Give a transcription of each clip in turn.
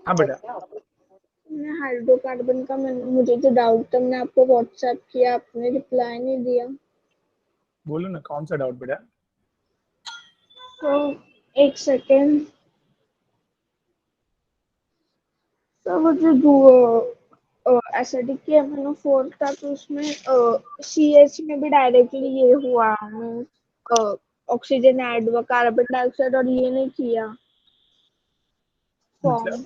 हाँ बेटा, हाइड्रोकार्बन का मुझे जो डाउट था मैंने आपको व्हाट्सएप किया, आपने रिप्लाई नहीं दिया। बोलो ना कौन सा डाउट बेटा। तो एक सेकेंड। तो वो जो एसिडिक के MnO4 था तो उसमें CH में भी डायरेक्टली ये हुआ, ऑक्सीजन ऐड हुआ, कार्बन डाइऑक्साइड और ये नहीं किया फॉर्म।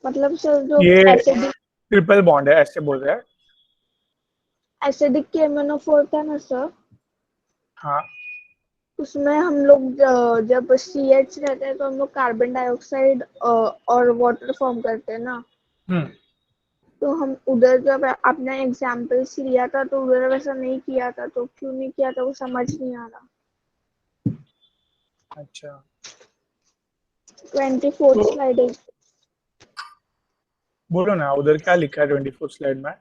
मतलब सर जो ये एसिडिक ट्रिपल बॉन्ड है ऐसे बोल रहे हैं। के MnO4 था ना सर, हाँ उसमें हम लोग जब CH रहते हैं तो हम लोग कार्बन डाइऑक्साइड और वाटर फॉर्म करते हैं ना। तो हम उधर जब आपने एग्जाम्पल्स लिया था तो उधर वैसा नहीं किया था, तो क्यों नहीं किया था वो समझ नहीं आ रहा। अच्छा 24 तो स्लाइड है। बोलो ना उधर क्या लिखा है 24 स्लाइड में।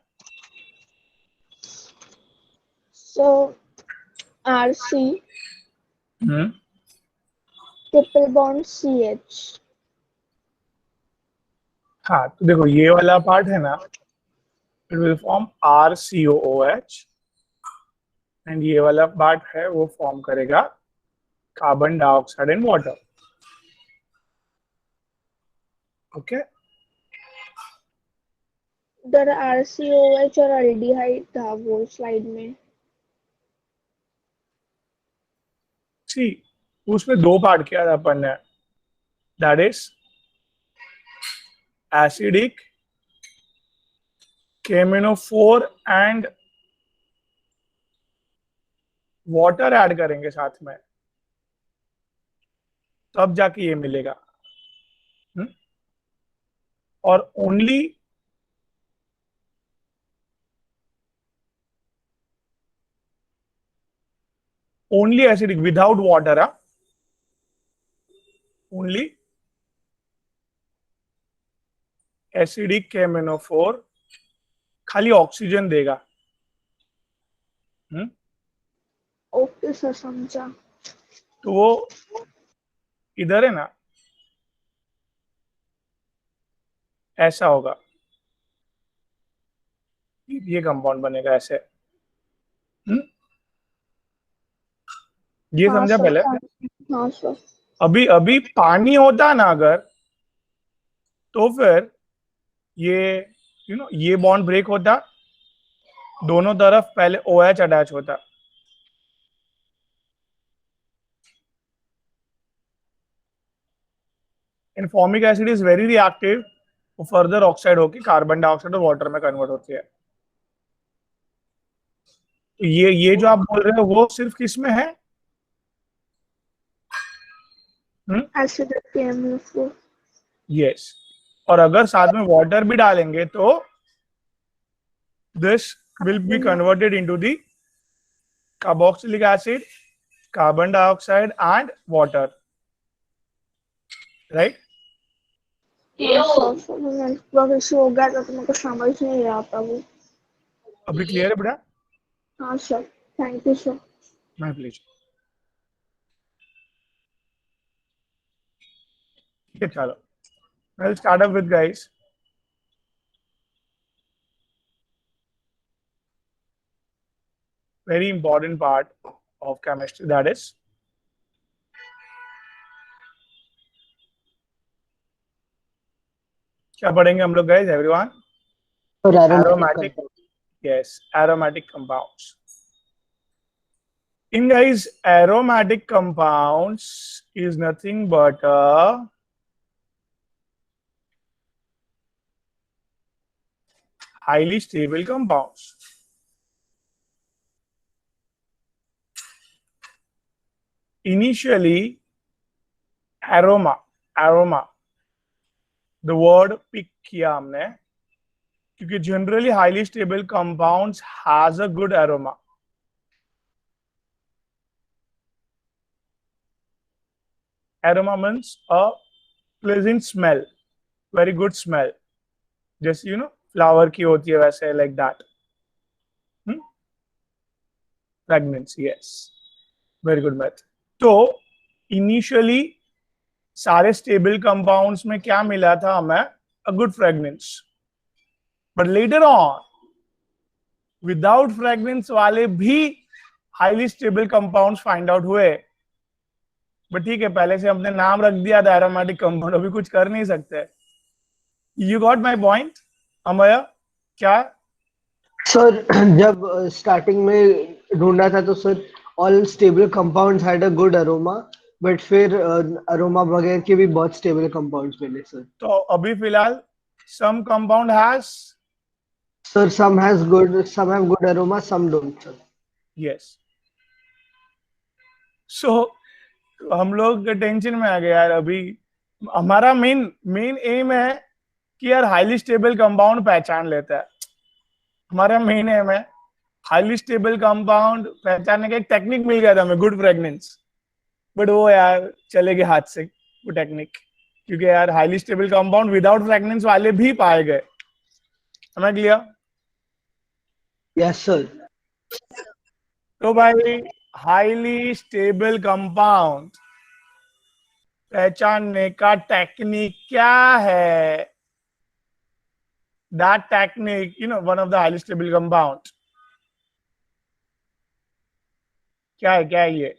सो RC हम्म ट्रिपल बॉन्ड CH। हाँ तो देखो ये वाला पार्ट है ना, it will form RCOOH and ये वाला पार्ट है वो फॉर्म करेगा carbon dioxide and water. Okay उधर RCOH और अल्डिहाइड था वो स्लाइड में। सी उसमें दो पार्ट किया था अपन ने, that is acidic KMnO4 and water add करेंगे साथ में, तब जाके ये मिलेगा। हुँ? और only acidic without water, only acidic KMnO4 खाली ऑक्सीजन देगा। ओके सर समझा। तो वो इधर है ना, ऐसा होगा, ये कंपाउंड बनेगा ऐसे। ये हाँ समझा सर। पहले। हाँ सर। अभी अभी पानी होता ना अगर, तो फिर ये ये बॉन्ड ब्रेक होता, दोनों तरफ पहले OH अटैच होता, and formic acid is very reactive, वो फर्दर ऑक्साइड होकर कार्बन डाइऑक्साइड और वाटर में कन्वर्ट होती है। तो ये जो आप बोल रहे हो वो सिर्फ किस में है? एसिडिक के MnO4। यस, और अगर साथ में वाटर भी डालेंगे तो this will be converted into the carboxylic acid, carbon dioxide and water, right? Issue हो गया था तो मेरे को समझ नहीं रहा था वो। अभी क्लियर है बेटा? हाँ sir, thank you sir. My pleasure. Okay, chalo. I'll start up with guys. Very important part of chemistry, that is क्या पढ़ेंगे हम लोग guys? Everyone? Aromatic. Yes, aromatic compounds. In guys, aromatic compounds is nothing but highly stable compounds. Initially, aroma, the word pick किया हमने क्योंकि generally highly stable compounds has a good aroma. Aroma means a pleasant smell, very good smell. जैसे flower की होती है वैसे, like that. Fragrance, yes. Very good math. तो initially सारे स्टेबल कंपाउंड्स में क्या मिला था हमें? A good fragrance. But later on without fragrance वाले भी highly stable compounds find out हुए। बट ठीक है, पहले से हमने नाम रख दिया था एरोमेटिक कंपाउंड, अभी कुछ कर नहीं सकते। You got my point Amay? क्या सर जब स्टार्टिंग में ढूंढा था तो sir all stable compounds had a good aroma, but फिर अरोमा वगैरह के भी बहुत स्टेबल कंपाउंड्स मिले सर। तो अभी फिलहाल some compound has sir some have good aroma, some don't sir। Yes. So हम लोग टेंशन में आ गए यार। अभी हमारा मेन एम है कि यार हाईली स्टेबल कंपाउंड पहचान लेता है। हमारा मेन एम है हाईली स्टेबल कंपाउंड पहचानने का। एक टेक्निक मिल गया था हमें, गुड फ्रेगनेंस, बट वो यार चले गए हाथ से वो टेक्निक, क्योंकि यार highly stable compound without fragrance वाले भी पाए गए। समझ लिया? Yes sir. तो भाई हाईली स्टेबल कंपाउंड पहचानने का टेक्निक क्या है? That technique, one of the highly stable compound. क्या है ये?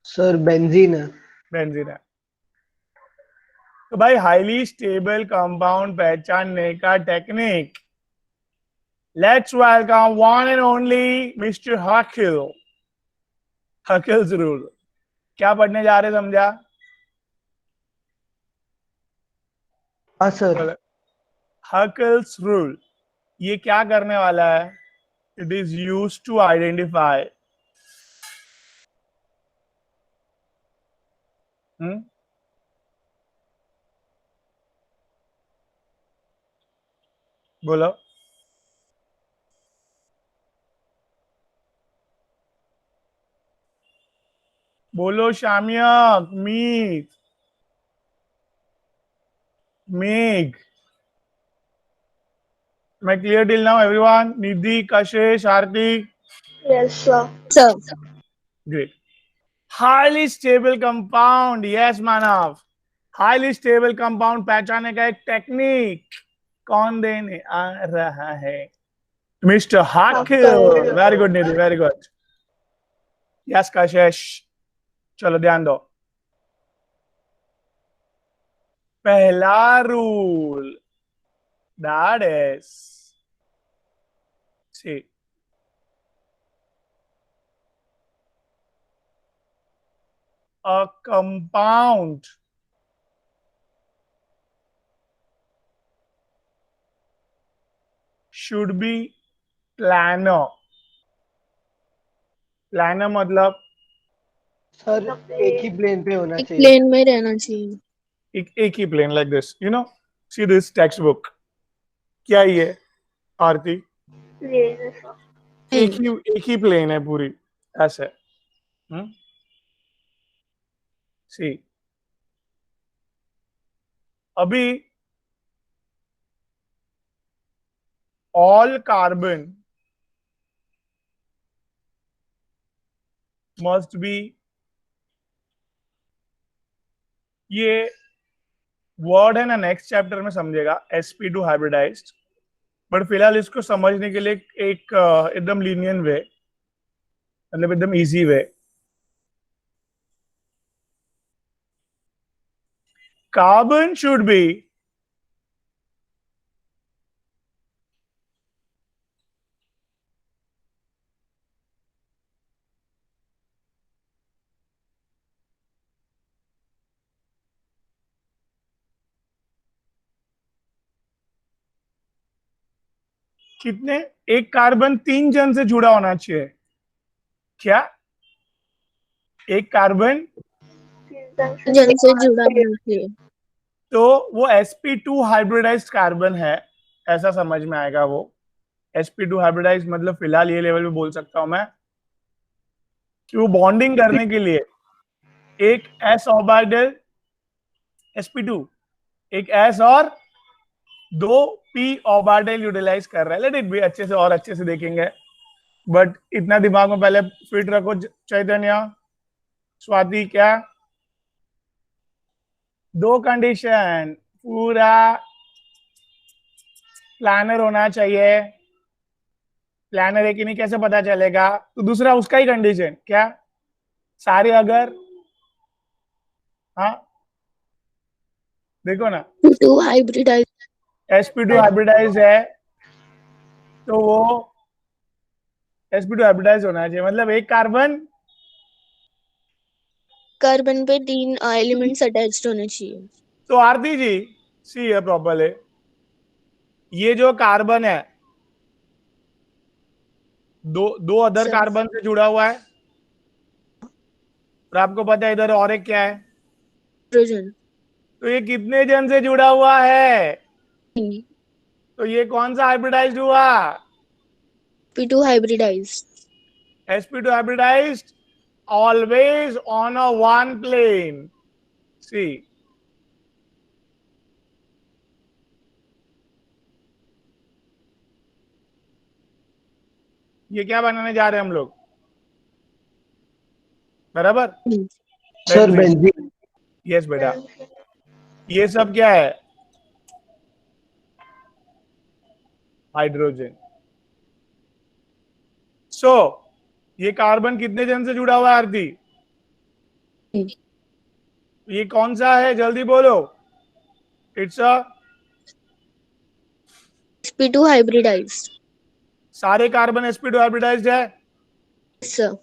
सर बेंजीन है। बेंजीन है। तो भाई हाईली स्टेबल कंपाउंड पहचानने का technique, let's welcome one and only mister Huckel. Huckel's rule. क्या पढ़ने जा रहे समझा? हाँ सर। हकिल्स रूल ये क्या करने वाला है? It is used to identify बोलो। बोलो शामिया, मीत, मेघ। Am I clear till now, everyone? Nidhi, Kashish, Aarti? Yes, sir. Sir. Great. Highly stable compound. Yes, Manav. Highly stable compound पहचानने का एक टेक्निक कौन देने आ रहा है? मिस्टर हाकिल। वेरी गुड निधि, वेरी गुड। यस कशिश, चलो ध्यान दो। पहला rule, that is, see, a compound should be planar. Planar मतलब सर एक ही प्लेन पे होना एक चाहिए। प्लेन में रहना चाहिए। एक ही plane, like this, see this textbook। क्या ये आरती? एक ही प्लेन है पूरी ऐसे। सी अभी all carbon must be, ये वर्ड है ना, नेक्स्ट चैप्टर में समझेगा, sp2 हाइब्रिडाइज्ड। बट फिलहाल इसको समझने के लिए एक एकदम लीनियन वे, मतलब एकदम easy way. Carbon should be कितने? एक कार्बन 3 जन से जुड़ा होना चाहिए। क्या? एक कार्बन 3 जन से जुड़ा होना चाहिए। तो वो sp2 हाइब्रिडाइज्ड कार्बन है, ऐसा समझ में आएगा। वो sp2 हाइब्रिडाइज्ड मतलब फिलहाल ये लेवल पे बोल सकता हूं मैं कि वो बॉन्डिंग करने के लिए एक s ऑर्बिटल sp2, एक s और 2 p ऑर्बिटल यूटिलाइज कर रहा है। लेट इट बी, अच्छे से और अच्छे से देखेंगे, बट इतना दिमाग में पहले फिट रखो। चैतन्य, स्वाति, क्या दो कंडीशन, पूरा प्लानर होना चाहिए। प्लानर है कि नहीं कैसे पता चलेगा? तो दूसरा उसका ही कंडीशन क्या, सारे अगर, हाँ देखो ना, टू हाइब्रिडाइज sp2 हाइब्रिडाइज है तो वो sp2 हाइब्रिडाइज होना चाहिए, मतलब एक कार्बन, कार्बन पे 3 एलिमेंट्स अटैच्ड होने चाहिए। तो आरती जी सी है प्रॉपरली, ये जो कार्बन है दो दो अदर सर कार्बन से जुड़ा हुआ है, और आपको पता है इधर और एक क्या है, हाइड्रोजन तो ये कितने जन से जुड़ा हुआ है? तो ये कौन सा हाइब्रिडाइज्ड हुआ? p2 hybridize. sp2 hybridized, always on a one plane. See, ये क्या बनाने जा रहे हैं हम लोग, बराबर? Sir benzene. यस बेटा, ये सब क्या है? हाइड्रोजन। सो ये कार्बन कितने जन से जुड़ा हुआ है आरती? ये कौन सा है, जल्दी बोलो। It's a, sp2 hybridize. सारे कार्बन sp2 हाइब्रिडाइज्ड है। सर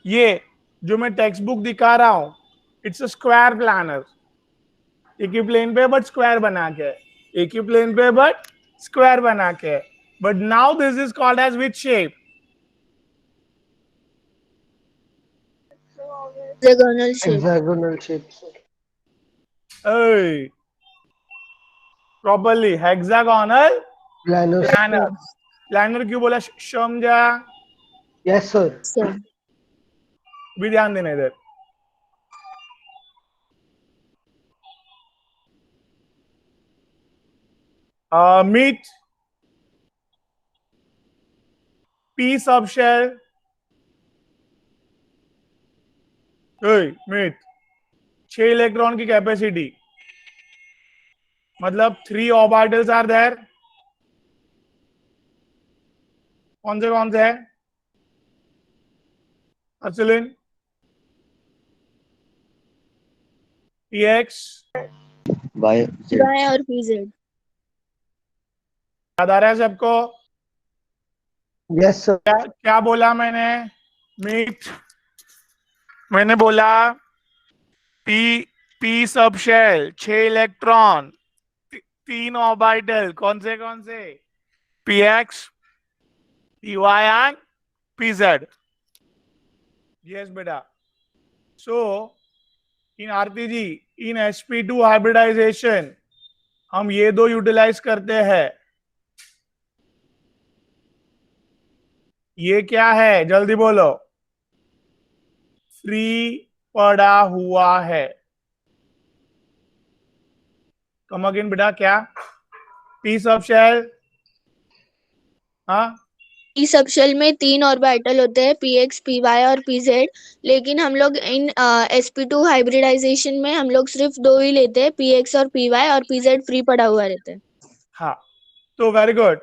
ये जो मैं टेक्स्ट बुक दिखा रहा हूं, इट्स अ स्क्वायर प्लानर, एक ही प्लेन पे बट स्क्वायर बना के, एक ही प्लेन पे बट स्क्वायर बना के। But now this is called as which shape? Hexagonal shape. Hexagonal shape sir. Properly hexagonal planar. Planar. Planar क्यों बोला, समझा? Yes sir. सर भी ध्यान देना इधर। मीट, पीस ऑफ शेल, मीट 6 इलेक्ट्रॉन की कैपेसिटी, मतलब 3 ऑर्बिटल्स आर देयर। कौन से है अर्सुलिन? px, बाय y और pz। याद आ रहा है सबको? Yes sir. क्या बोला मैंने? मीट, मैंने बोला p, p subshell 6 electron, 3 orbital, कौन से? px, py and pz। Yes बेटा। सो इन आरती जी, इन sp2 हाइब्रिडाइजेशन हम ये दो यूटिलाइज करते हैं। ये क्या है, जल्दी बोलो। फ्री पड़ा हुआ है। कम अगेन बेटा, क्या? पीस ऑफ शेल, हाँ p सब शेल में 3 ऑर्बिटल होते हैं, px py और pz। लेकिन हम लोग इन sp2 हाइब्रिडाइजेशन में हम लोग सिर्फ 2 ही लेते हैं, px और py, और pz फ्री पड़ा हुआ रहता है। हाँ, तो वेरी गुड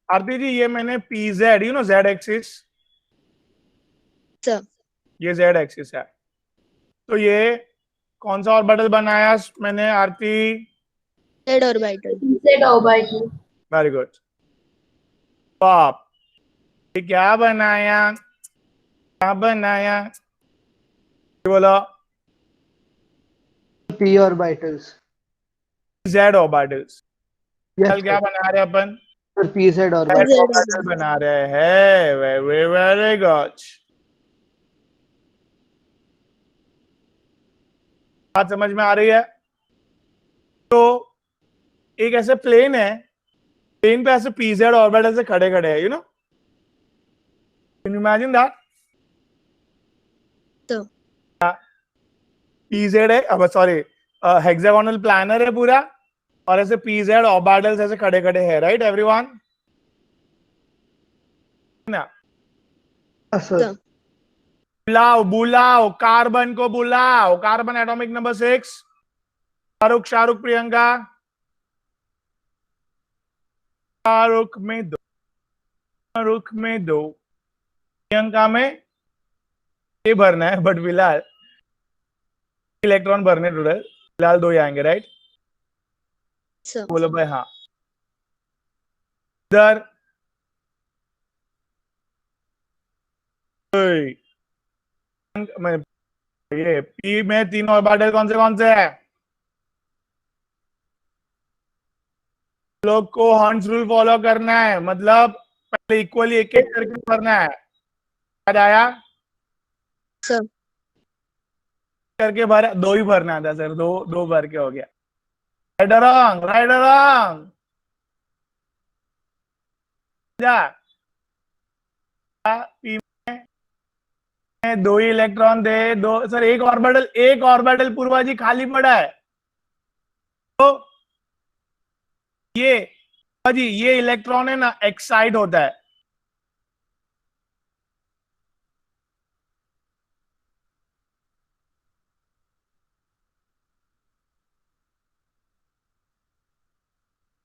आरती जी, ये मैंने pz, you know z axis, sir ये z एक्सिस है, तो ये कौन सा ऑर्बिटल बनाया मैंने Aarti? z orbital. Very good. तो आप ये क्या बनाया, बोलो? P orbitals. z orbitals. Yes क्या बना रहे अपन? Sir. P Z z orbital. Orbital बना रहे हैं। Very very good. बात समझ में आ रही है? तो एक ऐसे प्लेन है, प्लेन पे ऐसे pz ऑर्बिटल से खड़े खड़े है, you no, can you imagine that? तो pz है, अब सॉरी, हेक्सागोनल प्लानर है पूरा, और ऐसे pz ऑर्बिटल्स ऐसे खड़े खड़े है, राइट एवरीवन? ना, सर। बुलाओ कार्बन को, बुलाओ carbon atomic number 6। Shahrukh Priyanka, Shahrukh में दो, शाहरुख में दो, प्रियंका में ये भरना है, बट फिलहाल इलेक्ट्रॉन भरने टोटल फिलहाल 2 ही आएंगे, राइट? सर बोलो भाई हाँ। इधर ये पी में 3 ऑर्बिटल कौन से है? लोग को हंस रूल फॉलो करना है, मतलब पहले इक्वली एक एक करके भरना है। याद आया? सर करके भर 2 ही भरना था सर, 2 भर के हो गया। राइट और रॉन्ग, राइट और रॉन्ग? जा पी में 2 ही इलेक्ट्रॉन दे, 2 सर, एक ऑर्बिटल पूर्वा जी खाली पड़ा है, तो ये इलेक्ट्रॉन है ना, एक्साइट होता है।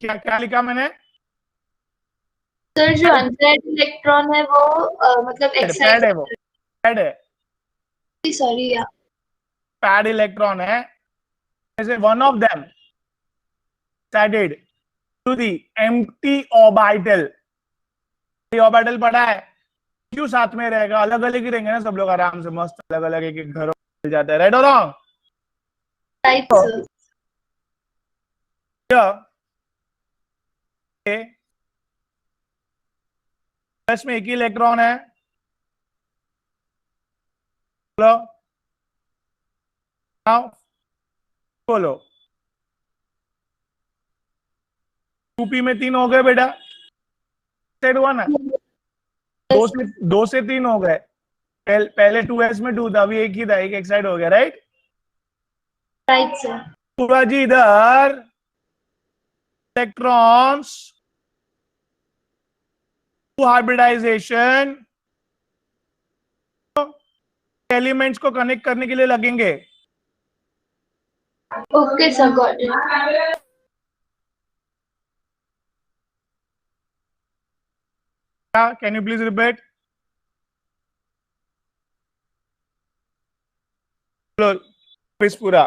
क्या क्या लिखा मैंने? सर जो अनपेयर्ड इलेक्ट्रॉन है वो मतलब पैड एक्साइट, है, वो पैड है, सॉरी या पैड इलेक्ट्रॉन है, जैसे one of them excited to the empty orbital. Orbital पड़ा है, क्यों साथ में रहेगा? अलग अलग ही रहेंगे ना सब लोग, आराम से मस्त अलग अलग एक एक घरों में मिल जाता है, राइट और रॉन्ग? Right sir. प्लस में एक ही इलेक्ट्रॉन है, बोलो नाउ, बोलो 2p में 3 हो गए बेटा, सेट हुआ ना? 2 से 3 हो गए, पहले 2s में 2 था, अभी एक ही था, एक एक्साइड हो गया, राइट? Right sir. पूरा जी इधर इलेक्ट्रॉन्स हाइब्रिडाइजेशन एलिमेंट्स को कनेक्ट करने के लिए लगेंगे। Okay sir, got it. Can you please repeat? पूरा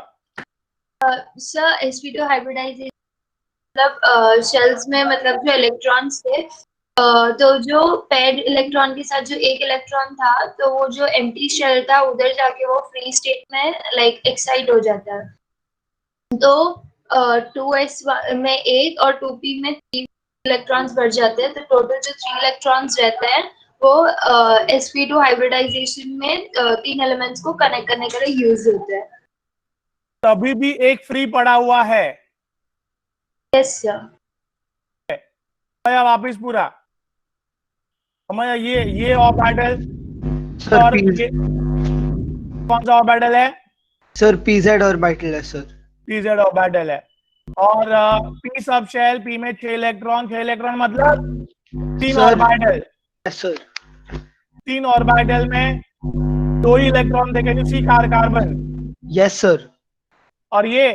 सर sp2 हाइब्रिडाइजेशन मतलब शेल्स में मतलब जो इलेक्ट्रॉन्स थे, तो जो पेड इलेक्ट्रॉन के साथ जो एक इलेक्ट्रॉन था, तो वो जो एम्प्टी शेल था उधर जाके वो फ्री स्टेट में लाइक एक्साइट हो जाता है। तो 2s में 1 और 2p में 3 इलेक्ट्रॉन्स बढ़ जाते हैं, तो टोटल जो 3 इलेक्ट्रॉन्स रहते हैं वो sp2 हाइब्रिडाइजेशन में 3 एलिमेंट्स को कनेक्ट करने के लिए यूज होते हैं। तभी भी एक फ्री पड़ा हुआ है। Yes sir. वापिस पूरा हमारा ये ऑर्बिटल सर और पी ये कौन सा ऑर्बिटल है? सर पीजेड ऑर्बिटल है सर। पीजेड ऑर्बिटल है, और पी सब शेल, पी में 6 इलेक्ट्रॉन मतलब 3 sir orbital. Yes sir. 3 orbital में 2 ही इलेक्ट्रॉन देखे, सी कार्बन। Yes sir. और ये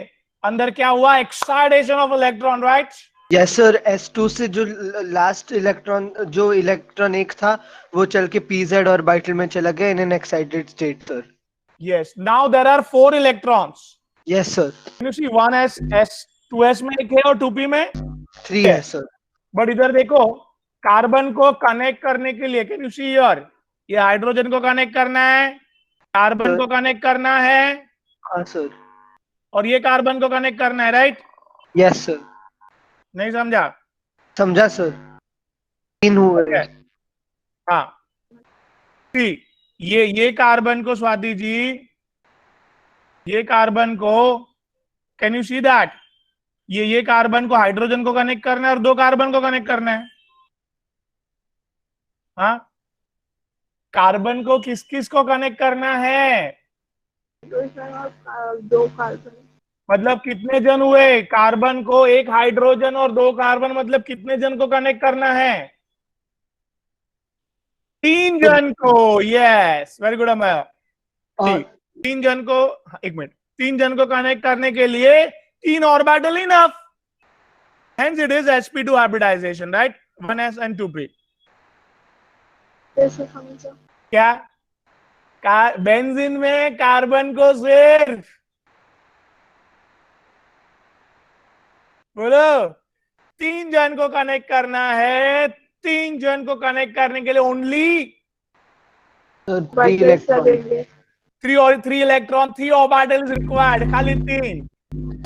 अंदर क्या हुआ? Excitation of electron, right? Yes sir. S2 से जो लास्ट इलेक्ट्रॉन, जो इलेक्ट्रॉन एक था, वो चल के पीजेड ऑर्बिटल में चला गया in an excited state sir. Yes, now there are 4 electrons. Yes sir. Can you see 1s 2s में एक है और 2p में 3 है सर। बट इधर देखो, कार्बन को कनेक्ट करने के लिए, कैन यू सी हियर, ये हाइड्रोजन को कनेक्ट करना है, कार्बन को कनेक्ट करना है, हाँ सर। और ये कार्बन को कनेक्ट करना है, राइट? Yes sir. नहीं समझा? समझा सर। 3 हुए। हाँ, सी ये कार्बन को, स्वाति जी, ये कार्बन को, कैन यू सी दैट, ये कार्बन को हाइड्रोजन को कनेक्ट करना है और 2 कार्बन को कनेक्ट करना है। हाँ, कार्बन को किस किस को कनेक्ट करना है? 2 कार्बन, मतलब कितने जन हुए? कार्बन को 1 हाइड्रोजन और 2 कार्बन, मतलब कितने जन को कनेक्ट करना है? 3 जन को। यस, वेरी गुड अमर। 3 जन को, 1 मिनट, 3 जन को कनेक्ट करने के लिए 3 orbital enough, hence it is sp2 hybridization, right? 1s and 2p. जैसे समझो क्या बेंजीन में कार्बन को सिर्फ बोलो 3 जन को कनेक्ट करना है, 3 जन को कनेक्ट करने के लिए ओनली सर 3 वाइटल्स इलेक्ट्रॉन लगेंगे। 3 इलेक्ट्रॉन, 3 ऑर्बिटल्स रिक्वायर्ड, खाली 3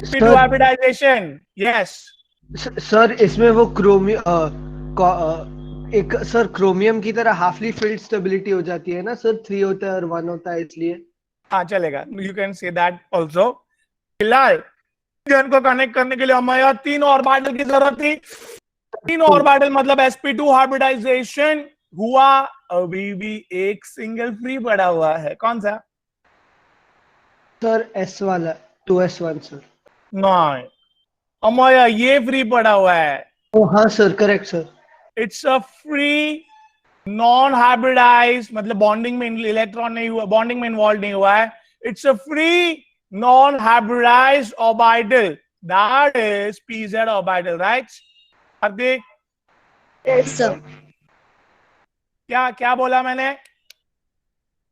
sp2 sir hybridization. yes sir इसमें वो एक सर क्रोमियम की तरह हाफली फील्ड स्टेबिलिटी हो जाती है ना सर, 3 होता है और 1 होता है इसलिए। हाँ चलेगा, you can say that also. फिलहाल जन को कनेक्ट करने के लिए हमें 3 ऑर्बिटल की जरूरत थी। 3 ऑर्बिटल मतलब sp2 हाइब्रिडाइजेशन हुआ, अभी भी एक सिंगल फ्री पड़ा हुआ है, कौन सा? सर S वाला 2s1 सर। नहीं अमोया, ये फ्री पड़ा हुआ है। ओ हाँ sir, correct sir. It's a free non hybridize, मतलब बॉन्डिंग में इलेक्ट्रॉन नहीं हुआ, बॉन्डिंग में इन्वॉल्व नहीं हुआ है। It's a free non hybridize orbital, that is pz orbital, right? Hardik yes sir क्या क्या बोला मैंने?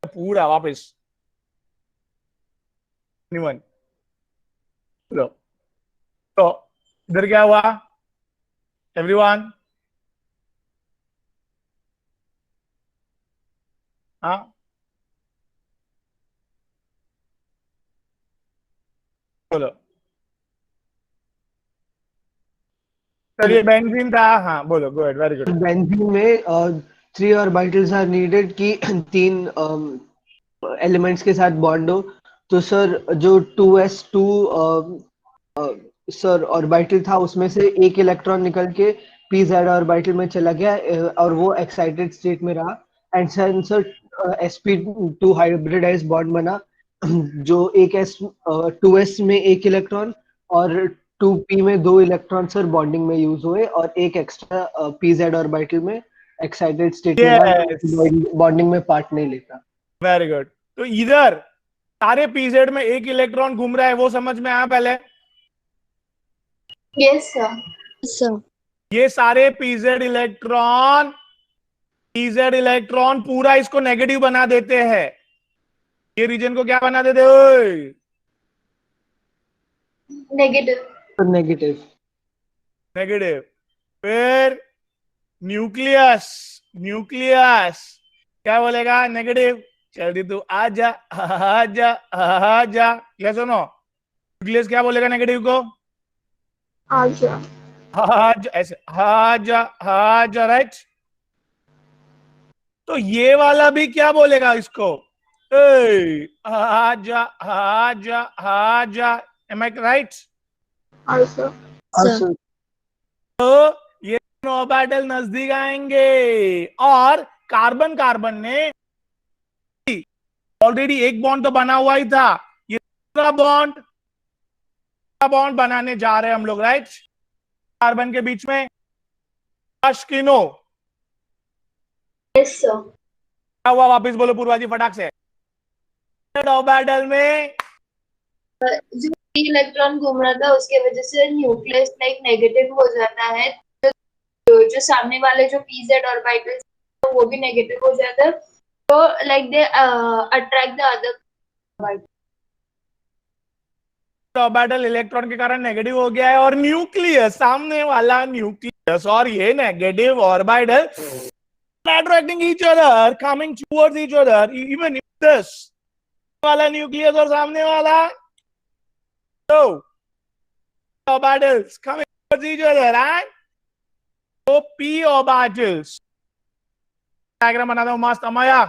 पूरा वापस निवन लो। तो इधर क्या हुआ एवरीवन? हाँ बोलो। चलिए बेंजीन था, हाँ बोलो, गुड, वेरी गुड। बेंजीन में 3 ऑर्बिटल्स आर नीडेड कि 3 एलिमेंट्स के साथ बॉन्ड हो। तो सर जो 2s2 सर ऑर्बिटल था उसमें से एक इलेक्ट्रॉन निकल के pz ऑर्बिटल में चला गया और वो एक्साइटेड स्टेट में रहा। And sir sp2 hybridise bond बना जो एक 2s में एक इलेक्ट्रॉन और 2p में 2 इलेक्ट्रॉन सर बॉन्डिंग में यूज हुए और एक एक्स्ट्रा pz ऑर्बिटल में एक्साइटेड स्टेट में रहा, बॉन्डिंग में पार्ट नहीं लेता। Very good. तो इधर सारे pz में एक इलेक्ट्रॉन घूम रहा है, वो समझ में आया पहले? Yes sir. सर ये सारे pz इलेक्ट्रॉन पूरा इसको नेगेटिव बना देते हैं। ये रीजन को क्या बना देते हैं? नेगेटिव। नेगेटिव। नेगेटिव। फिर न्यूक्लियस क्या बोलेगा? नेगेटिव। जल्दी तू आजा आजा आजा, यस और नो? न्यूक्लियस क्या बोलेगा नेगेटिव को? आजा आजा, ऐसे आजा, राइट? तो ये वाला भी क्या बोलेगा इसको? आजा आजा आजा, एम आई राइट? आल्सो सर तो ये ऑर्बिटल नजदीक आएंगे और कार्बन ने ऑलरेडी एक बॉन्ड तो बना हुआ ही था, ये दूसरा बॉन्ड बनाने जा रहे हैं हम लोग, राइट? कार्बन के बीच में अश्किनो यस सर। क्या हुआ? वापस बोलो पूर्वाजी फटाक से। ऑर्बिटल में जो इलेक्ट्रॉन घूम रहा था उसके वजह से न्यूक्लियस लाइक नेगेटिव हो जाता है, जो सामने वाले जो pz ऑर्बिटल वो भी नेगेटिव हो जाता है, तो like they attract the other orbital electron के कारण नेगेटिव हो गया है और न्यूक्लियस, सामने वाला न्यूक्लियस और ये negative orbital attracting each other, coming towards each other, even if this वाला न्यूक्लियस और सामने वाला, so orbitals coming towards each other, right? तो p orbitals डायग्राम बना दो मस्त अमाया।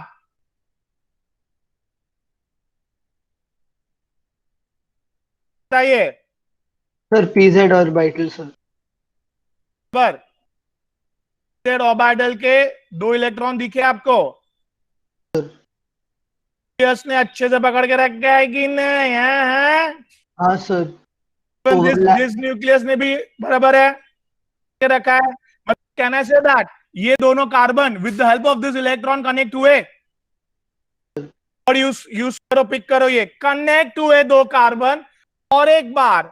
बताइए सर pz ऑर्बिटल सर। पर z ऑर्बिटल के 2 इलेक्ट्रॉन दिखे आपको? ने अच्छे से पकड़ के रखा है कि नहीं? है हाँ सर। जिस न्यूक्लियस ने भी बराबर है के रखा है, मतलब कहना से दैट ये दोनों carbon with the help of this electron connect हुए और यूज करो, पिक करो, ये कनेक्ट हुए 2 कार्बन और एक बार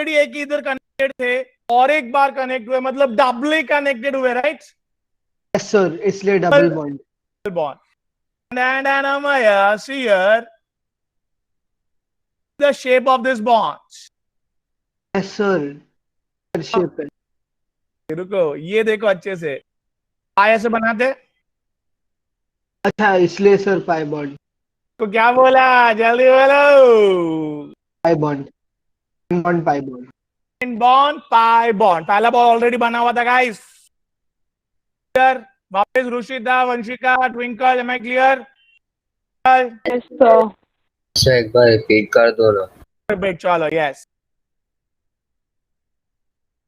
ऑलरेडी एक इधर कनेक्टेड थे और एक बार कनेक्ट हुए, मतलब डबली कनेक्टेड हुए, राइट? यस सर, इसलिए double bond. Bond and Amaya, see here the shape of this bonds. Yes sir, shape है। रुको, ये देखो अच्छे से, पाई ऐसे बनाते, अच्छा इसलिए सर पाई बॉन्ड। तो क्या बोला, जल्दी बोलो। Pi bond, bond pi bond. इन बॉन्ड पाई बॉन्ड, पहला बॉन्ड ऑलरेडी बना हुआ था गाइस। क्लियर? वापस Rushita, Vanshika, Twinkle, am I clear? Yes sir. Sir एक बार रिपीट कर दो ना। बेट चलो, यस।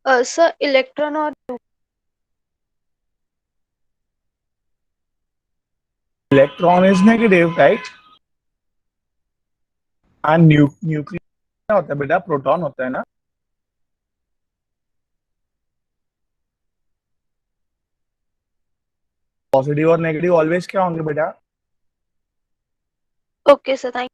सर इलेक्ट्रॉन और electron is negative, right? And nucleus क्या होता है बेटा? प्रोटॉन होता है ना। पॉजिटिव और नेगेटिव ऑलवेज क्या होंगे बेटा? Okay sir, thank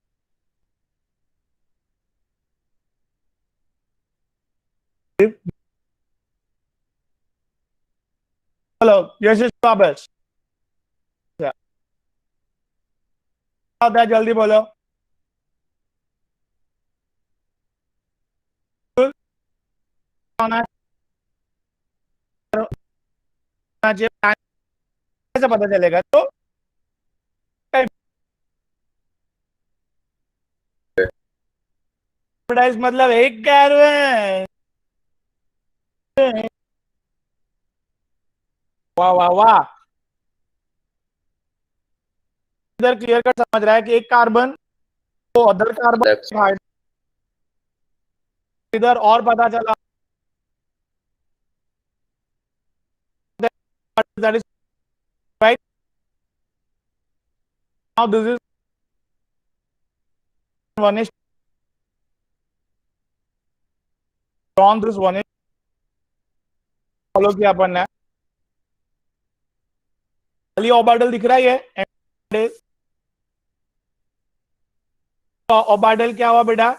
hello, yes yes वापस। क्या होता है, जल्दी बोलो। कैसे पता चलेगा? तो मतलब एक कह रहे हैं। वाह वाह वाह, इधर क्लियर कट समझ रहा है कि एक कार्बन तो अदर कार्बन, इधर और पता चला that is right. Now this is one is drawn, this one is follow किया अपन ने। खाली ऑर्बिटल दिख रहा है, ये ऑर्बिटल क्या हुआ बेटा?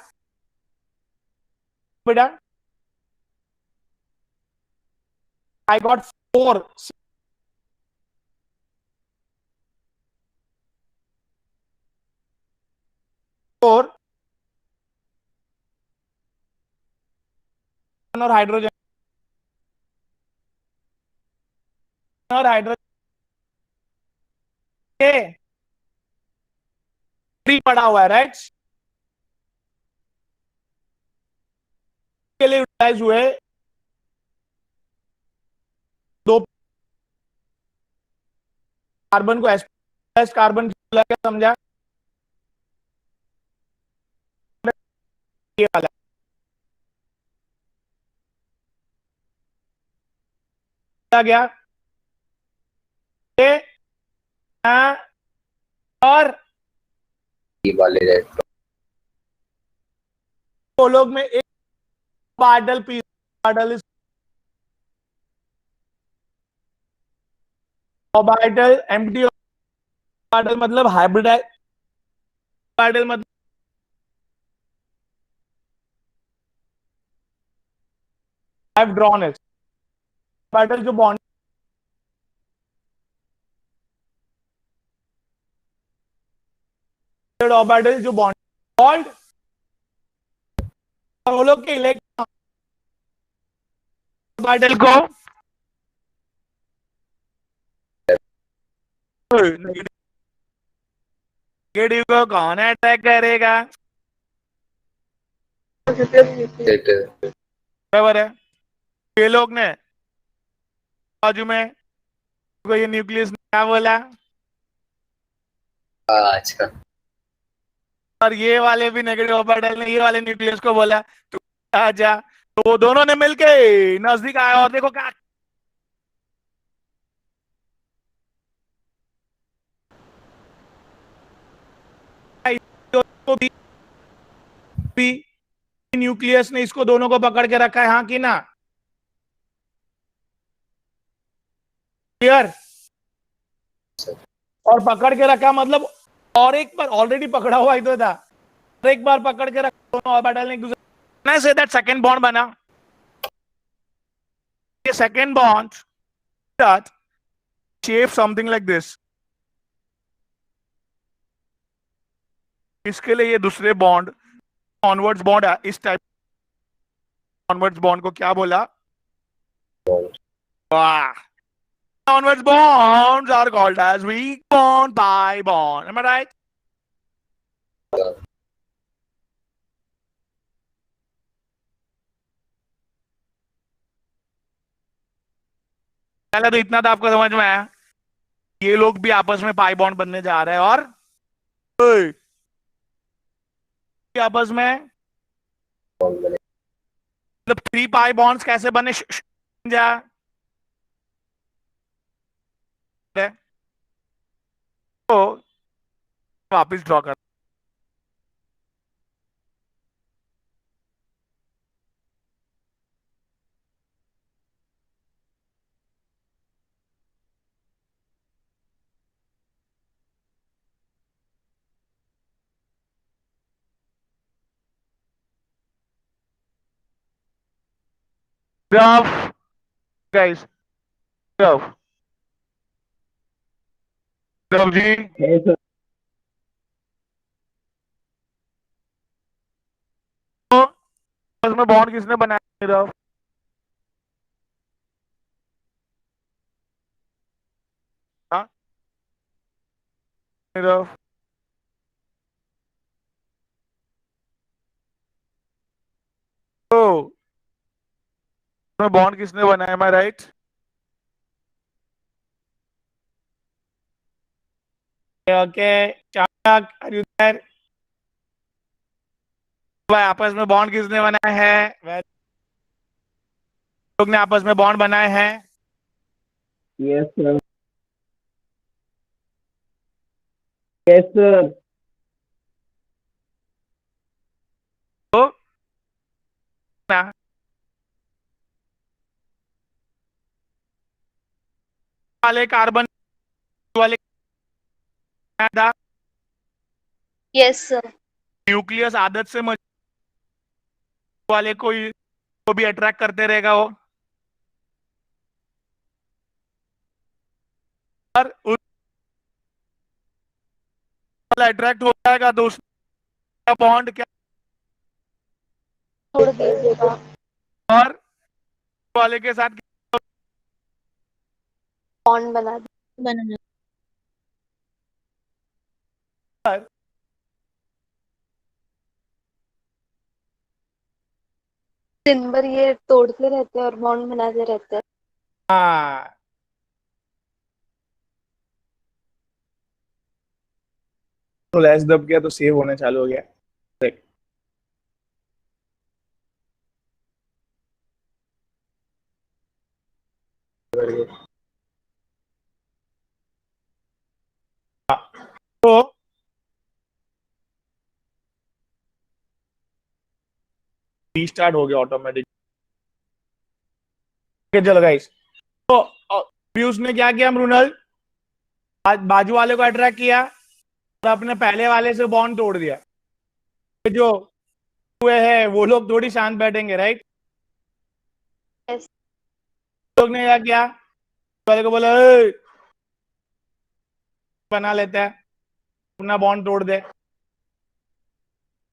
बेटा आई गॉट 4 4 और हाइड्रोजन और हाइड्रोजन फ्री पड़ा हुआ है, राइट? के लिए यूटिलाइज हुए दो कार्बन को एस कार्बन समझा? ये वाला गया ये और ये वाले रहते वो लोग में एक orbital P orbital orbital empty orbital मतलब हाइब्रिडाइज ऑर्बिटल मतलब I've drawn it ऑर्बिटल जो बॉन्ड ऑर्बिटल जो बॉन्ड कॉल्ड वो लोग के इलेक्ट्रॉन ऑर्बिटल को नेगेटिव को कौन अटैक करेगा? बराबर है। ये लोग ने बाजू में तो ये न्यूक्लियस ने क्या बोला? अच्छा और ये वाले भी नेगेटिव ऑर्बिटल ने ये वाले न्यूक्लियस को बोला तू आजा, तो दोनों ने मिलके नजदीक आया और देखो क्या तो भी न्यूक्लियस ने इसको दोनों को पकड़ के रखा है, हाँ कि ना? क्लियर? और पकड़ के रखा मतलब और एक बार ऑलरेडी पकड़ा हुआ ही तो था, और एक बार पकड़ के रखा दोनों ऑर्बिटल ने एक दूसरे When I say that second bond बना, ये second bond that shape something like this. इसके लिए ये दूसरे बॉन्ड ऑनवर्ड्स बॉन्ड है. इस टाइप ऑनवर्ड्स बॉन्ड को क्या बोला? वाह. Onwards bonds are called as weak bond, pi bond. Am I right? पहले तो इतना तो आपको समझ में आया. ये लोग भी आपस में पाई बॉन्ड बनने जा रहे हैं और आपस में मतलब 3 पाई बॉन्ड्स कैसे बने जा तो वापिस ड्रॉ कर. Graph, guys. Graph. Graph जी. Yes, sir. आपस में बॉन्ड किसने बनाया? ग्राफ. हाँ. ग्राफ. तो बॉन्ड किसने बनाया? मैं right. Okay. Are you there? भाई आपस में बॉन्ड किसने बनाया है? लोग ने आपस में बॉन्ड बनाए हैं. Yes, sir. Yes, sir. तो ना वाले कार्बन वाले यस सर. न्यूक्लियस आदत से वाले को भी अट्रैक्ट करते रहेगा वो. और अट्रैक्ट हो जाएगा तो उसका बॉन्ड क्या छोड़ दीजिएगा. और वाले के साथ बॉन्ड बना दिन भर ये तोड़ते रहते हैं और बॉन्ड बनाते रहते हैं. हाँ. तो लैस दब गया तो सेव होने चालू हो गया. देख. तो रीस्टार्ट हो गया ऑटोमेटिक. चलो गाइस. तो अभी उसने क्या किया मृणाल? बाजू वाले को अट्रैक्ट किया और अपने पहले वाले से बॉन्ड तोड़ दिया. जो हुए हैं वो लोग थोड़ी शांत बैठेंगे, राइट? Yes. लोग ने क्या किया? वाले को बोला "ए, बना लेते हैं, अपना बॉन्ड तोड़ दे."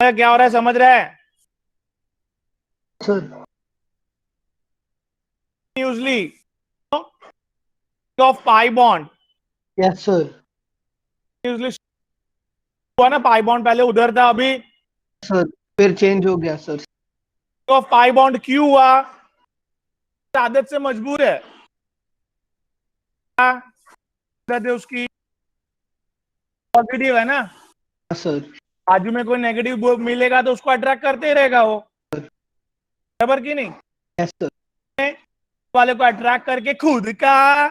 क्या हो रहा है समझ रहा है? Sir. Usually of pi bond Yes, sir. usually हुआ ना. पाई बॉन्ड पहले उधर था, अभी Sir. फिर चेंज हो गया सर. ऑफ पाई बॉन्ड क्यों हुआ? आदत से मजबूर है. आदत है उसकी पॉजिटिव है ना. सर. बाजू में कोई नेगेटिव मिलेगा तो उसको अट्रैक्ट करते ही रहेगा वो, बराबर की नहीं? Yes, sir. वाले को अट्रैक्ट करके खुद का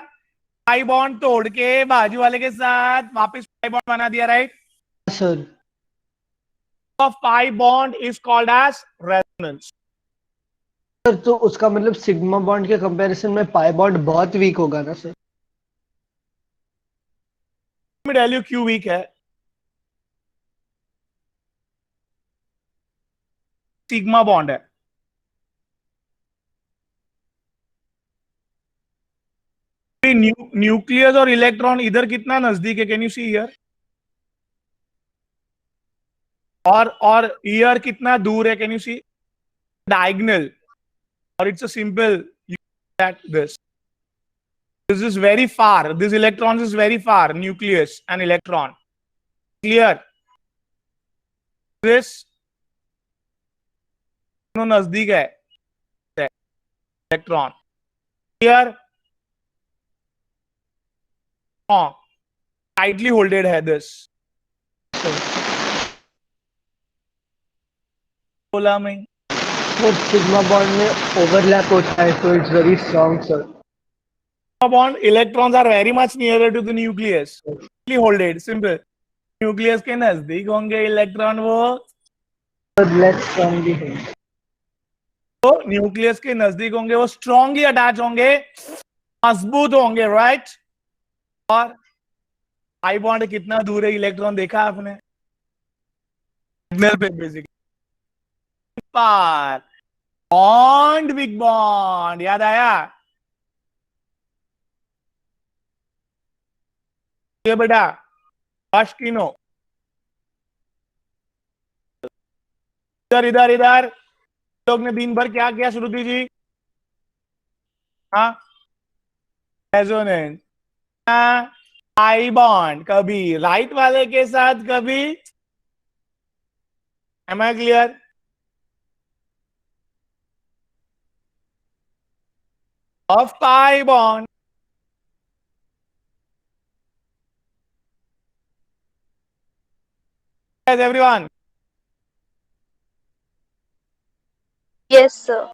पाई बॉन्ड तोड़ के बाजू वाले के साथ वापस पाई बॉन्ड बना दिया, right? Sir. Of pi bond is called as resonance. Sir तो उसका मतलब सिग्मा बॉन्ड के कंपैरिजन में पाई बॉन्ड बहुत वीक होगा ना सर? वैल्यू क्यों वीक है? सिग्मा बॉन्ड है. न्यूक्लियस और इलेक्ट्रॉन इधर कितना नजदीक है? Can you see here? और ईयर कितना दूर है? Can you see? Diagonal, or it's a simple that this is very far, this electrons is very far, nucleus and electron, clear? This दोनों नजदीक है इलेक्ट्रॉन, clear? tightly holded है this, बोला मैं सर सिग्मा बॉन्ड में overlap होता है, so it's very strong, sir. bond electrons are very much nearer to the nucleus, tightly holded, simple. Nucleus के नजदीक होंगे इलेक्ट्रॉन, वो Less strongly है. तो न्यूक्लियस के नजदीक होंगे, वो स्ट्रांगली अटैच होंगे, मजबूत होंगे, राइट? और पाई बॉन्ड कितना दूर है इलेक्ट्रॉन देखा आपने? सिग्नल पे बेसिकली पार बॉन्ड, बिग बॉन्ड, याद आया? ये बेटा बाशकिनो, इधर इधर इधर लोग ने दिन भर क्या किया श्रुति जी? हाँ, रेजोनेंस, पाई बॉन्ड, कभी राइट वाले के साथ, कभी, am I clear? Of pi bond, yes everyone? Yes, sir.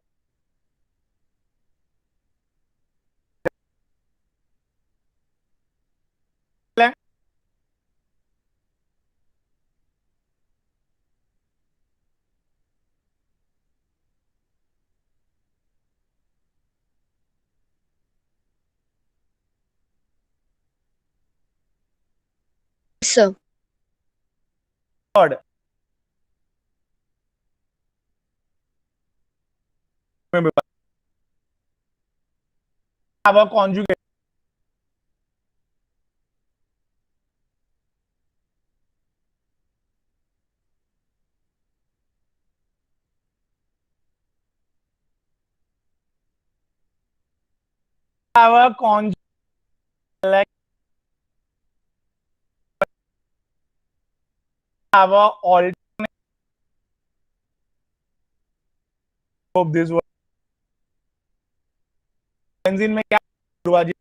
Sir. God. Have a conjugate. Have a conjugate. Have a alternate. Hope this was. Benzene में क्या हुआ जी?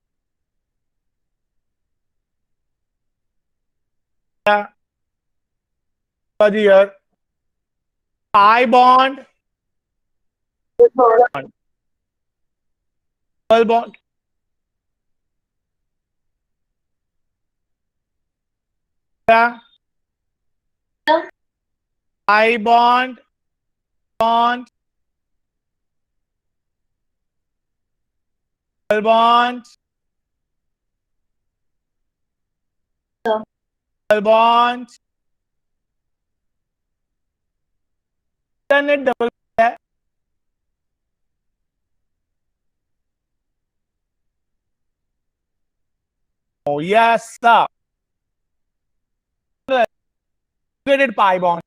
जी यार, pi bond, double bond, pi bond, bond, double bond, double bond, double है, oh yes sir, integrated pi bond,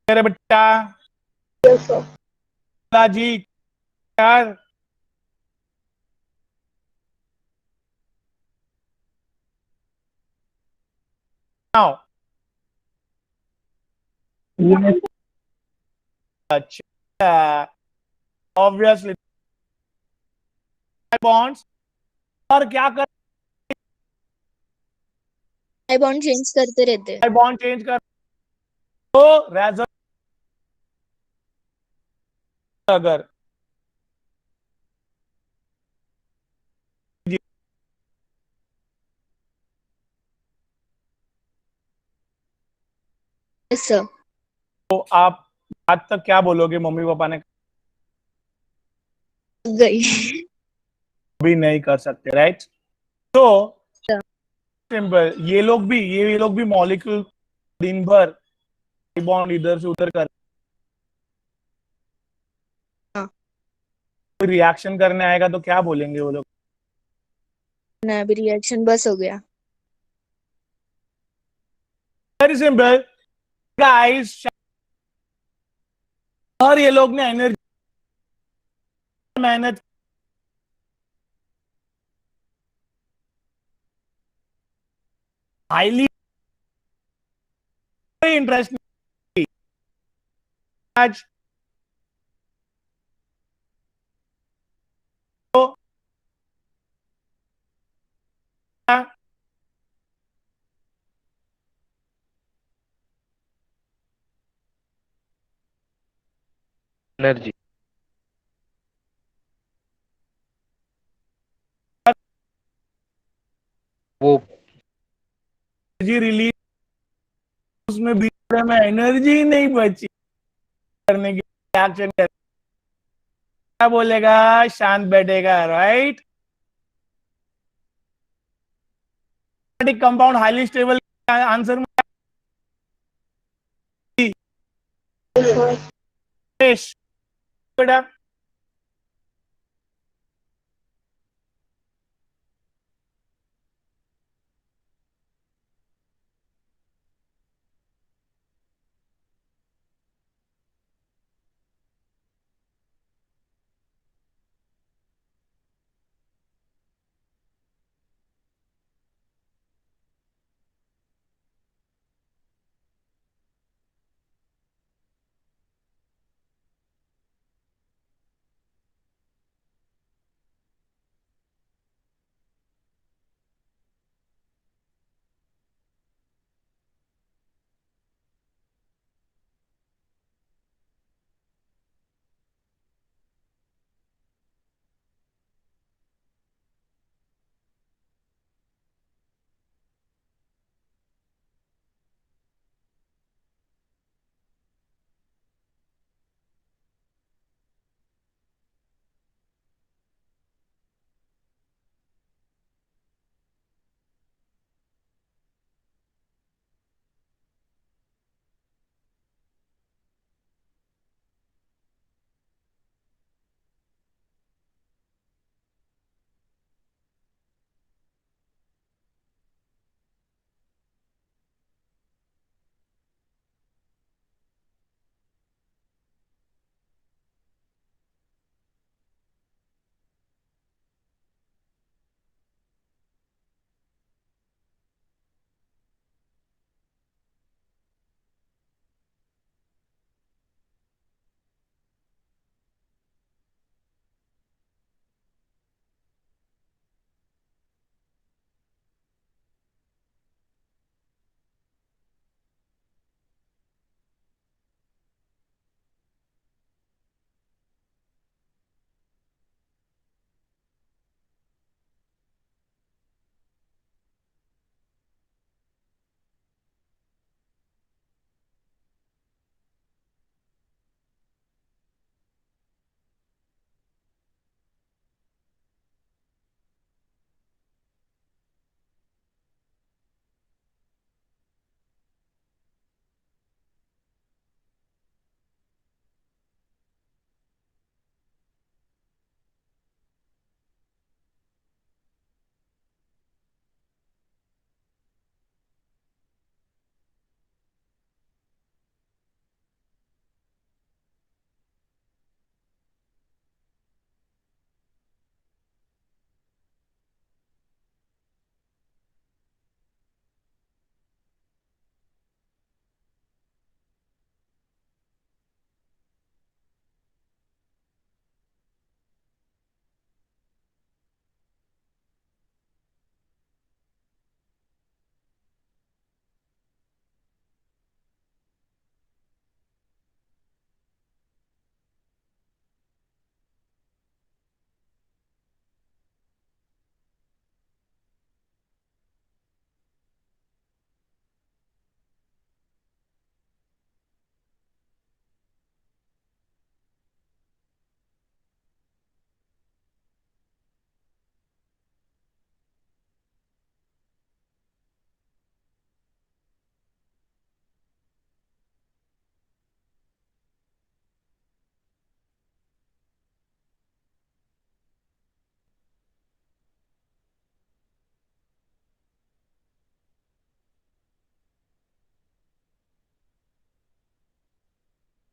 मेरे बेटा Yes, sir. जी यार, now अच्छा, obviously bonds, और क्या कर, पाई बॉन्ड चेंज करते रहते हैं. बॉन्ड चेंज कर, तो रेजोनेंस अगर Yes, sir. तो आप आज तक क्या बोलोगे? मम्मी पापा ने गई. भी नहीं कर सकते, राइट? तो सिंपल, ये लोग भी मॉलिक्यूल दिन भर बॉन्ड इधर से उधर कर हाँ। रिएक्शन करने आएगा तो क्या बोलेंगे वो लोग? ना, अभी रिएक्शन बस हो गया। वेरी सिंपल गाइस, और ये लोग ने एनर्जी मेहनत हाईली इंटरेस्ट आज तो एनर्जी वो एनर्जी रिलीज, उसमें बीच में एनर्जी नहीं बची करने की, रिएक्शन कर क्या बोलेगा? शांत बैठेगा, right? Compound highly stable answer में बेटा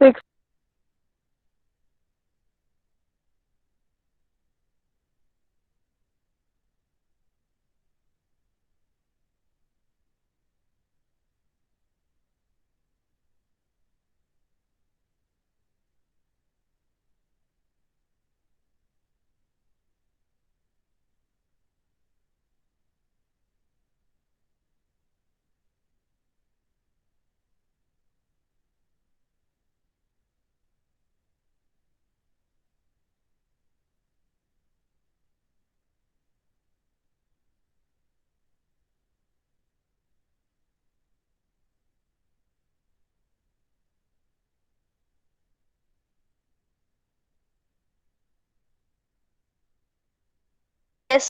6. Yes.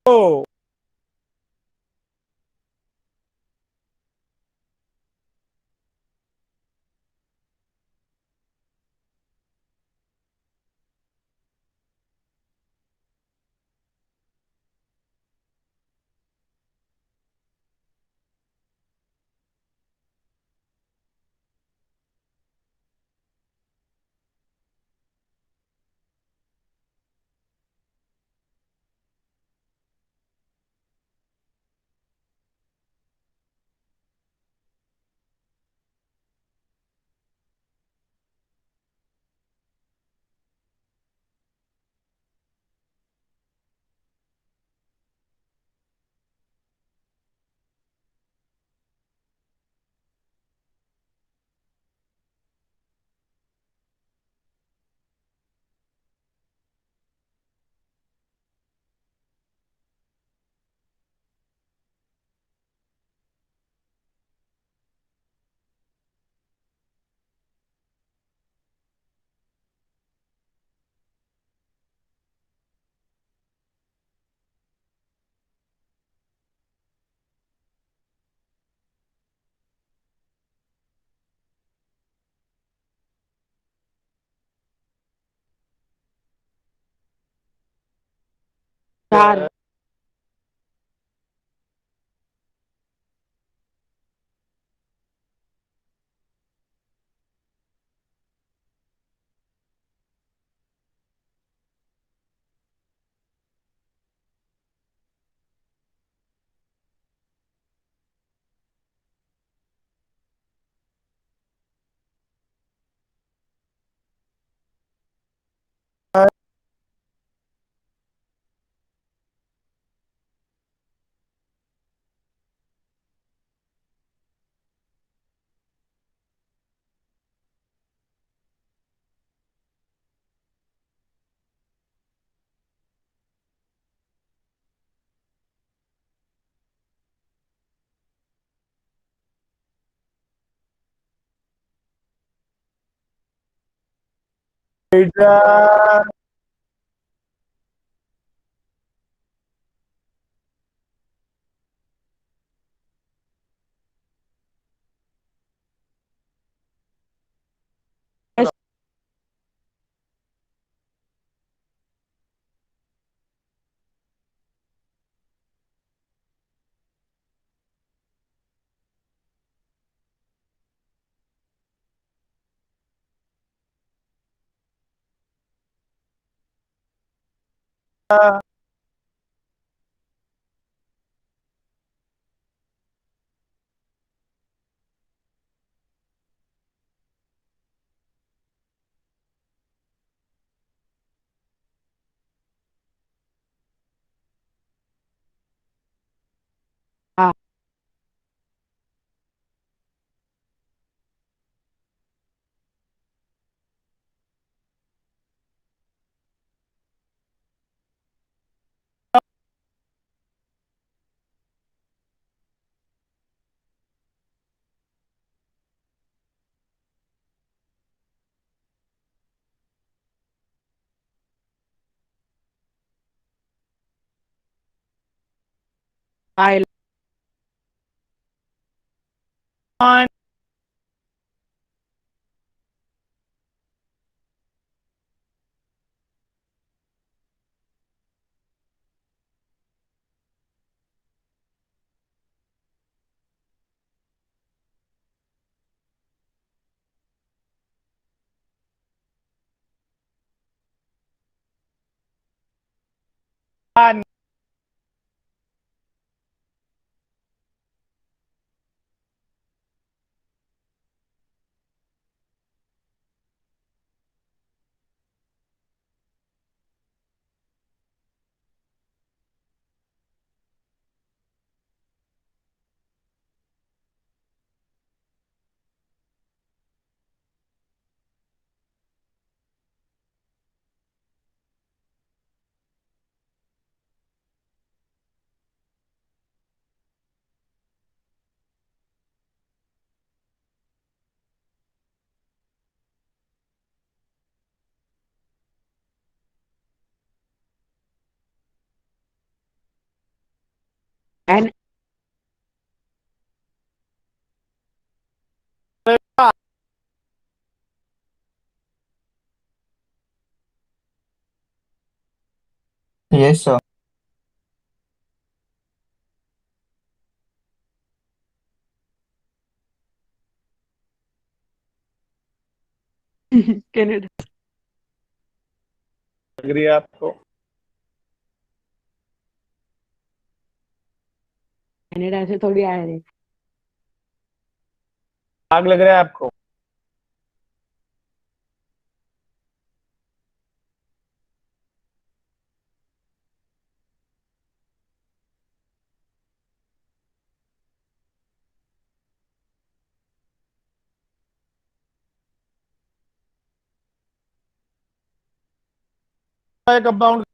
Oh, चार. Hydra. हाँ. I And Yes, sir. Canada. लग रही है आपको? कनाडा से थोड़ी आया रे। आग लग रहा है आपको? कंपाउंड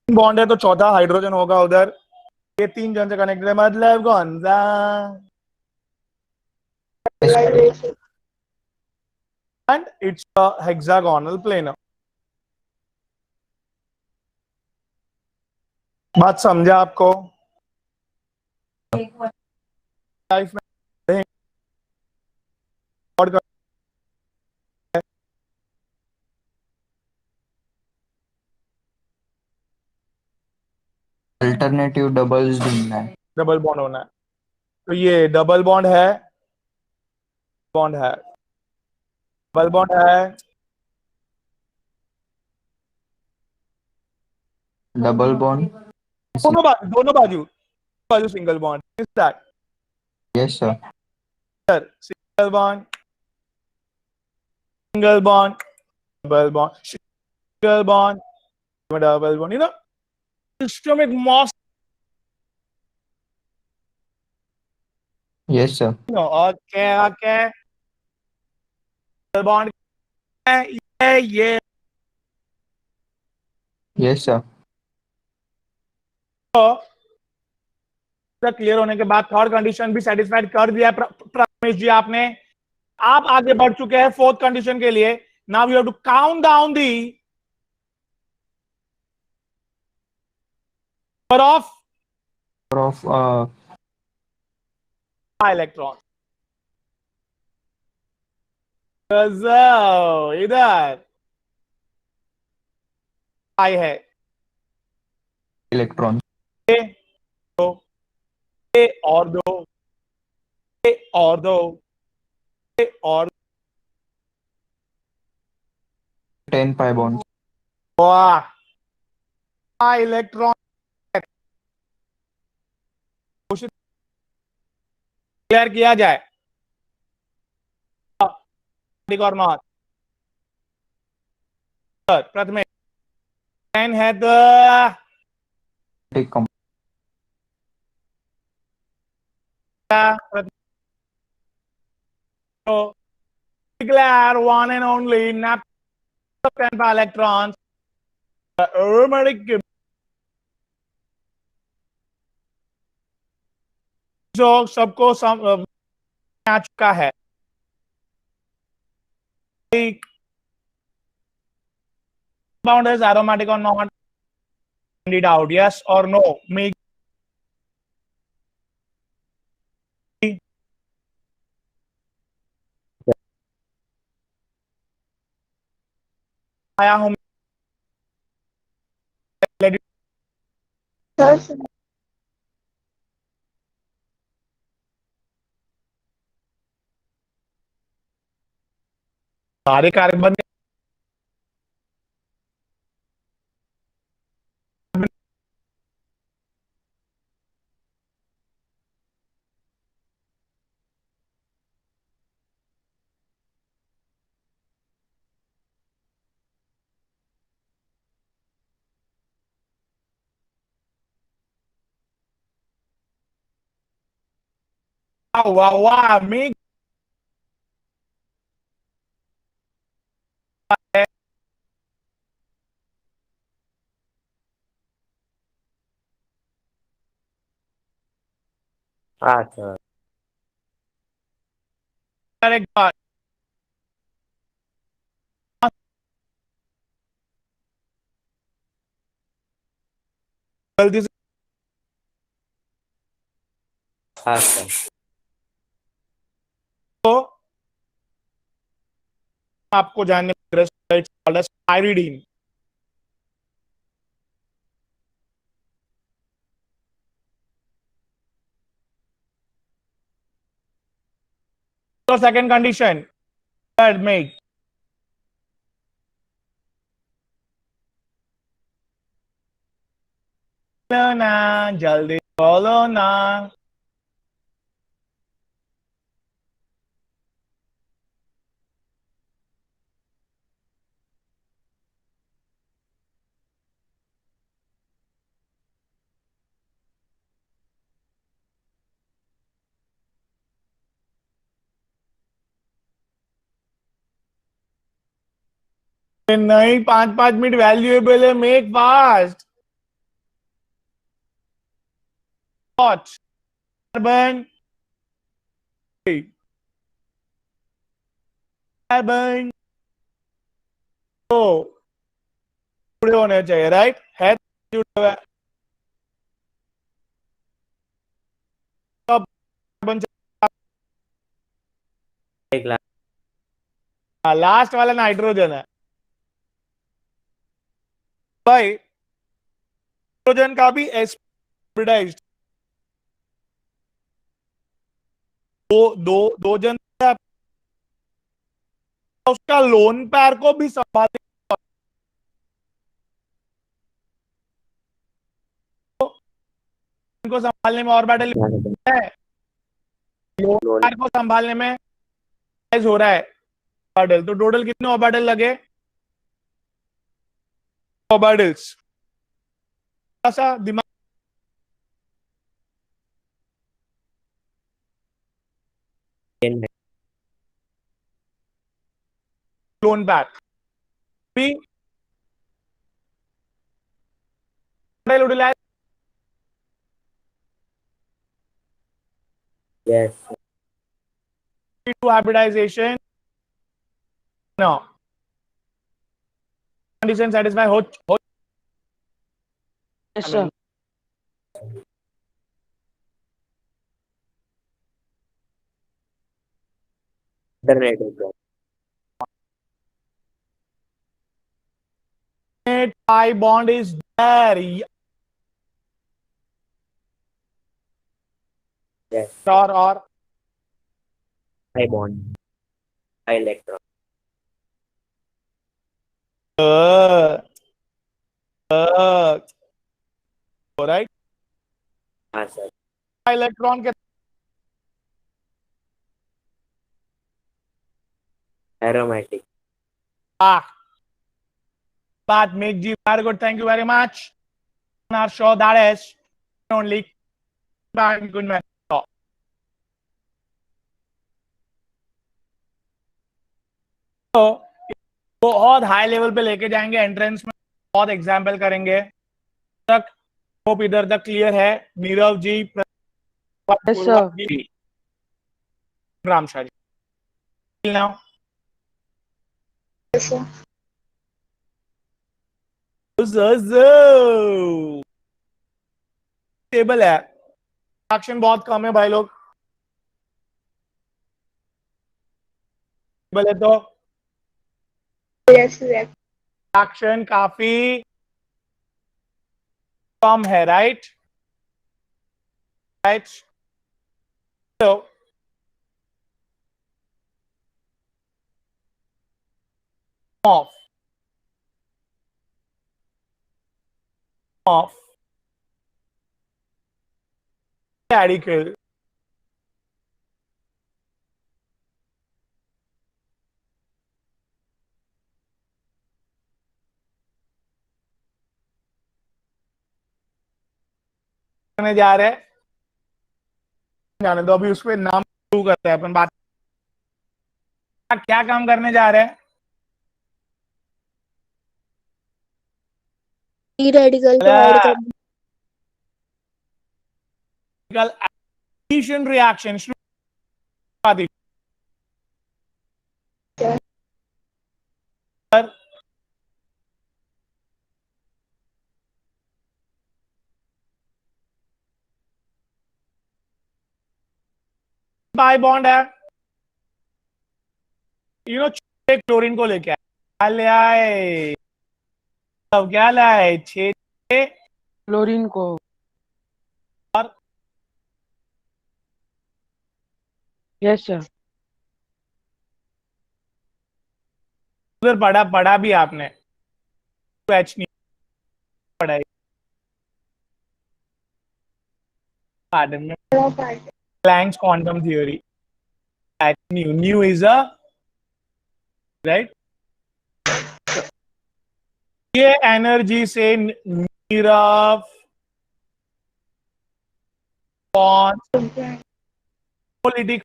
बॉन्ड है तो चौथा हाइड्रोजन होगा उधर। ये 3 जन से कनेक्टेड है, मतलब कौन सा? And it's a hexagonal plane. बात समझा आपको? लाइफ में और अल्टरनेटिव डबल्स ढूंढना है। डबल बॉन्ड होना है, तो ये डबल बॉन्ड है, बॉन्ड है, डबल बॉन्ड है, डबल बॉन्ड। दोनों बाजू बाजू single bond. Is that? Yes sir. Sir single bond, single bond, double bond, single bond, double bond. You know systemic moss Yes, sir. No, okay, okay. Bond ये Yes, sir. Clear होने के बाद third condition भी satisfied कर दिया प्रमेश जी आपने। आप आगे बढ़ चुके हैं फोर्थ कंडीशन के लिए। Now you have to count down the number of Of electron. इधर आई है electrons. दो, ए और दो, ए और दो, ए और 10 pi bonds. वाह इलेक्ट्रॉन क्लियर किया जाए और नॉट। प्रथम 10 है तो Take declare one and only napkin of 10 pi electrons the aromatic जो सबको आ चुका है। Compound is aromatic or not? Find it out, yes or no? Make आया हूं सारे कार्बन वाह वाह मिक अच्छा एक बार जल्दी से अच्छा तो आपको जानने पायरिडीन तो सेकंड कंडीशन थर्ड मेक ना जल्दी बोलो ना नहीं 5-5 मिनट वैल्यूएबल है make fast watch carbon carbon तो जुड़े होने चाहिए राइट है जुड़े हुए कार्बन एक लाख लास्ट वाला नाइट्रोजन है भाई नाइट्रोजन का भी एस्पिडाइज्ड दो दो दो जन उसका लोन पैर को भी संभाल को संभालने में ऑर्बिटल है लोन पैर को संभालने में हो रहा है ऑर्बिटल तो टोटल कितने ऑर्बिटल लगे ऑर्बिटल्स ऐसा दिमाग lone pair. We utilize Yes. sp2 hybridization. No. Condition satisfy हो Yes, sir. Alternative. pi bond is there. Yes. Or Pi bond. Pi electron. right? हाँ सर. इलेक्ट्रॉन के Aromatic. But make G very good. Thank you very much. On our show that is only good man. तो बहुत high level पे लेके जाएंगे entrance में, बहुत example करेंगे तक. होप इधर तक क्लियर है. नीरव जी, Yes, sir. Ram Shah ji. Now Yes, sir. Table है, एक्शन बहुत कम है भाई लोग. टेबल है तो Yes, yes. एक्शन काफी कम है. Right right. तो ऑफ ऑफ radical. करने जा रहे हैं, जाने दो अभी. उस पर नाम शुरू करते हैं अपन बात. क्या काम करने जा रहे हैं? फ्री रेडिकल को ऐड करना. Addition reaction. पाई बॉन्ड है, यू नो, क्लोरीन को लेके आए. ले आए अब क्या लाए? 6 क्लोरीन को. और Yes, sir. उधर पढ़ा भी आपने. एच नहीं पढ़ाई. Planck's quantum theory. H nu is a right. ये एनर्जी से नीरव पॉलिटिक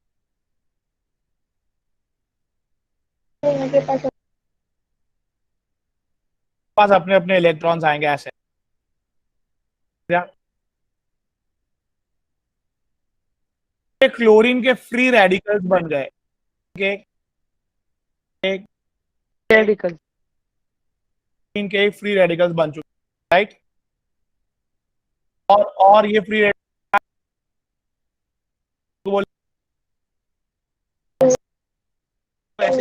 पास अपने अपने इलेक्ट्रॉन्स आएंगे ऐसे. क्लोरीन के फ्री रेडिकल्स बन गए. Radical. इनके फ्री रेडिकल्स बन चुके. राइट. और ये फ्री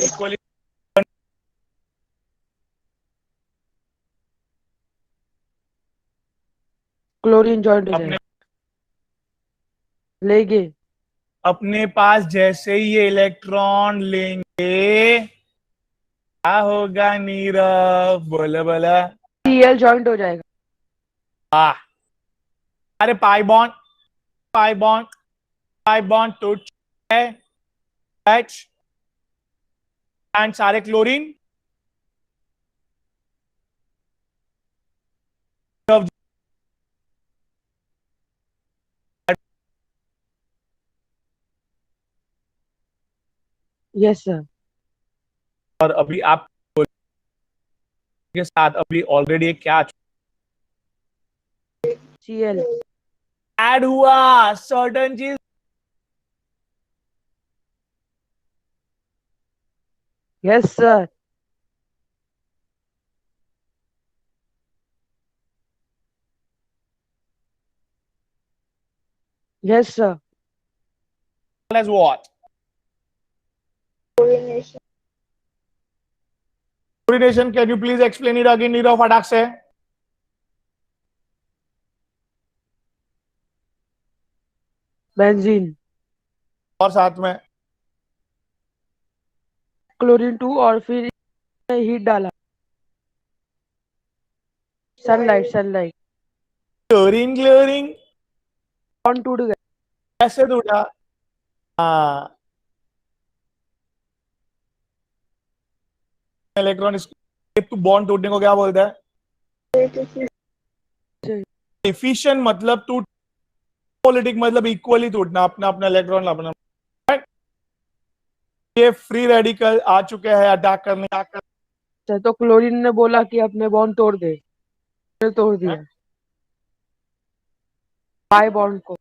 इक्वली क्लोरीन जॉइंट हो अपने जाएगा. लेंगे. अपने पास जैसे ही ये इलेक्ट्रॉन लेंगे क्या होगा नीरव? बोला बोला. Cl जॉइंट हो जाएगा. अरे पाई बॉन्ड टूट है. एंड सारे क्लोरीन Yes, sir. और अभी आप के साथ अभी ऑलरेडी एक क्या Cl. ऐड हुआ, सर्टेन चीज Yes, sir. Yes, sir. as what? Chlorination. Chlorination, can you please explain it again, Nirav फटाक से? Benzene. और साथ में Chlorine 2 और फिर हीट डाला. Sunlight. क्लोरीन Bond टूट गया. कैसे टूटा? हाँ, इलेक्ट्रॉन टू बॉन्ड टूटने को क्या बोलता है? एफिशिएंट मतलब टूट, पॉलिटिक मतलब इक्वली टूटना, अपना अपना इलेक्ट्रॉन अपना। ये फ्री रेडिकल आ चुके हैं अटैक करने। तो क्लोरीन ने बोला कि अपने बॉन्ड तोड़ दे, फिर तोड़ दिया पाई बॉन्ड को।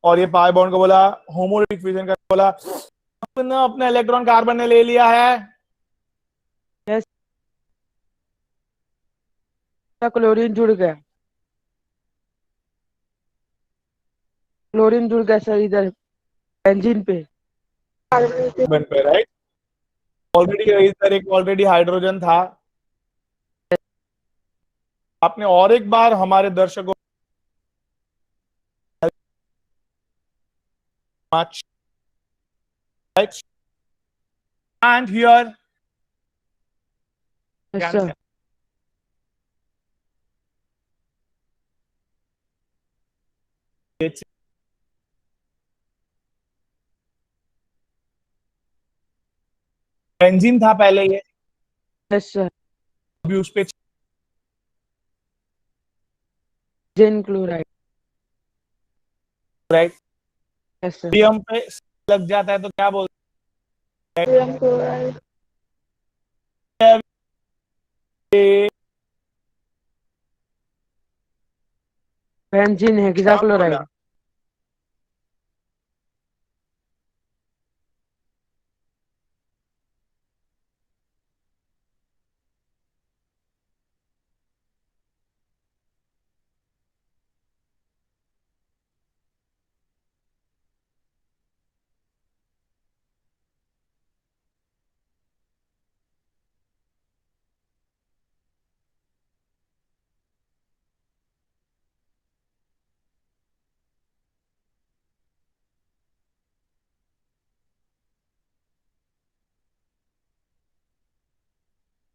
और ये पाई बॉन्ड को बोला होमोलिटिक फ्यूजन का, बोला अपना इलेक्ट्रॉन कार्बन ने ले लिया है। यस, क्लोरीन जुड़ गया। क्लोरीन जुड़ गया सर इधर बेंजीन पे, राइट। ऑलरेडी इधर एक ऑलरेडी हाइड्रोजन था। आपने और एक बार हमारे दर्शकों and here yes sir. Benzene था पहले ये, यस सर। अभी उस पे zinc chloride, right. Yes sir. Sodium पे लग जाता है तो क्या बोलते हैं? Sodium chloride. Benzene hexachloride.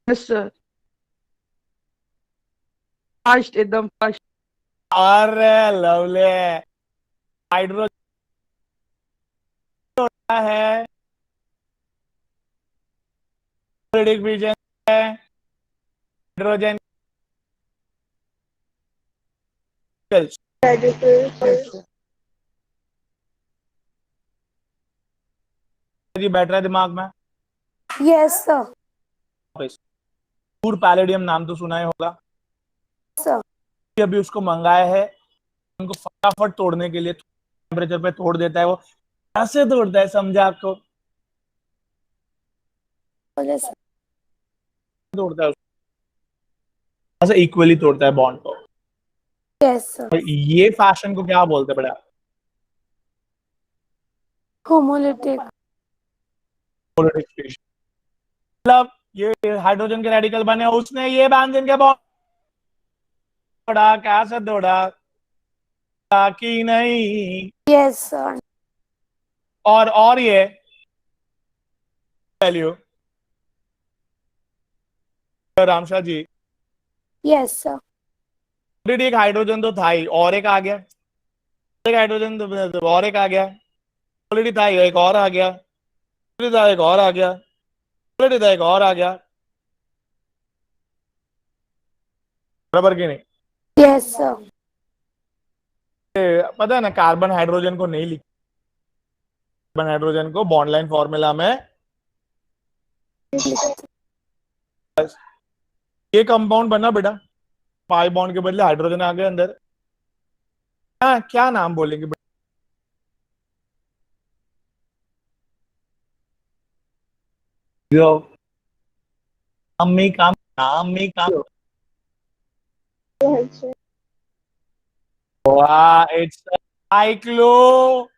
Yes sir. Fast, एकदम फास्ट। अरे लवली, हाइड्रोजन है, फ्यूजन है, हाइड्रोजन जी बैठ रहा है दिमाग में। Yes sir. पैलेडियम नाम तो सुना ही होगा सर। अभी उसको मंगाया है, उनको फटाफट तोड़ने के लिए टेम्परेचर पे तोड़ देता है। वो कैसे तोड़ता है समझा आपको? तोड़ता है ऐसा, इक्वली तोड़ता है बॉन्ड को। Yes sir. ये फैशन को क्या बोलते हैं बेटा? होमोलिटिक। मतलब ये हाइड्रोजन के रेडिकल बने, उसने ये बेंजीन के बॉन्ड तोड़ा, कैसे तोड़ा कि नहीं? Yes sir. और ये वैल्यू रामशाह जी, यस सर। ऑलरेडी एक हाइड्रोजन तो था ही, और एक आ गया, एक हाइड्रोजन तो और एक आ गया, ऑलरेडी था ही, एक और आ गया, ऑलरेडी था एक और आ गया, ऑलरेडी था एक और आ गया, बराबर की नहीं? Yes sir. पता है ना, कार्बन हाइड्रोजन को नहीं लिखा, कार्बन हाइड्रोजन को बॉन्ड लाइन फॉर्मूला में ये कंपाउंड बना बेटा, पाई बॉन्ड के बदले हाइड्रोजन आ गए अंदर। हाँ, क्या नाम बोलेंगे बेटा? जो नाम में काम। वाह, इट्स साइक्लो।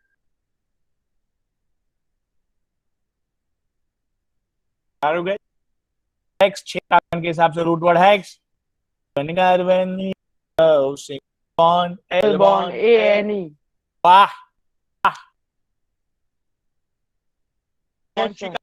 हेक्स 6 कार्बन के हिसाब से root word hex. Carbon bond L bond bond ANE। वाह। Yes, sir.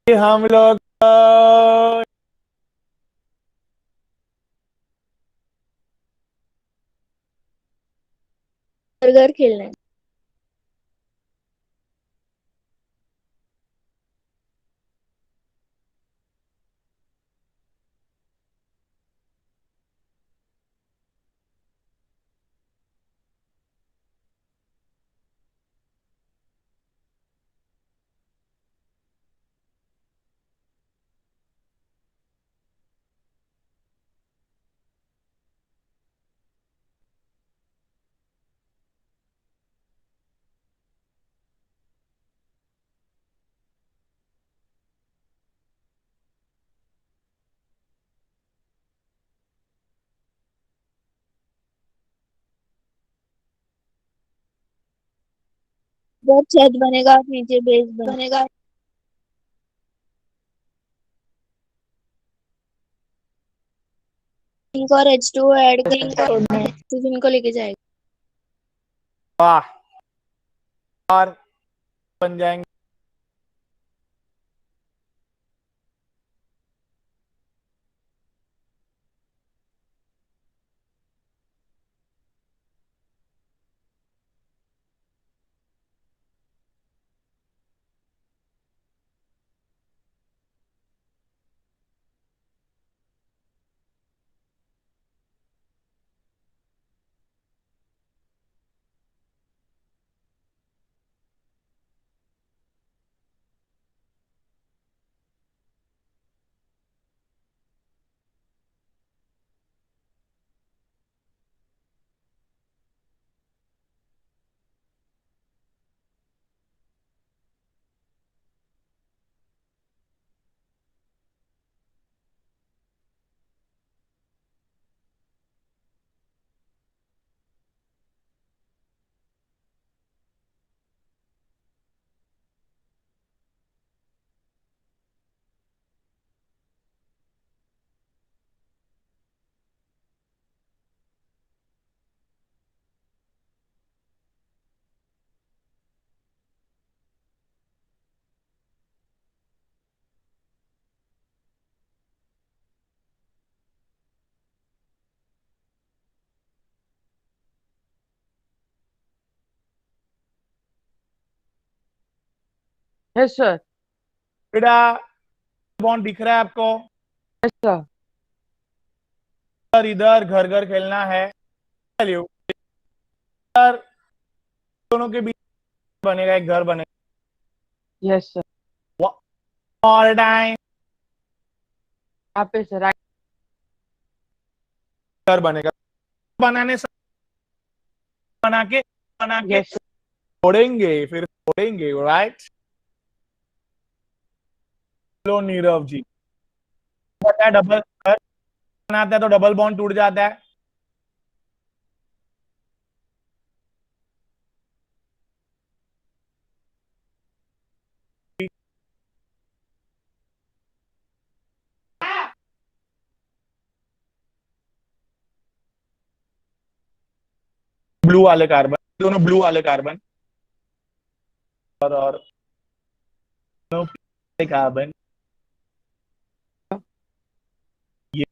हम लोग बर्गर खेलना है। जब छत बनेगा नीचे बेस बनेगा। जिंक और H2O ऐड करके ऑक्सीजन को लेके जाएगा। वाह, और बन जाएंगे। Yes, sir. बेटा बॉन्ड दिख रहा है आपको? Yes, sir. इधर इधर घर घर खेलना है। चलिए इधर दोनों के बीच बनेगा, एक घर बनेगा। Yes, sir. ऑल टाइम यहाँ पे सर घर बनेगा। बनाने से बना के Yes, sir. छोड़ेंगे, फिर छोड़ेंगे, राइट? लो नीरव जी, पता है डबल घर बनाता है तो डबल बॉन्ड टूट जाता है। ब्लू वाले कार्बन, दोनों ब्लू वाले कार्बन और कार्बन, ये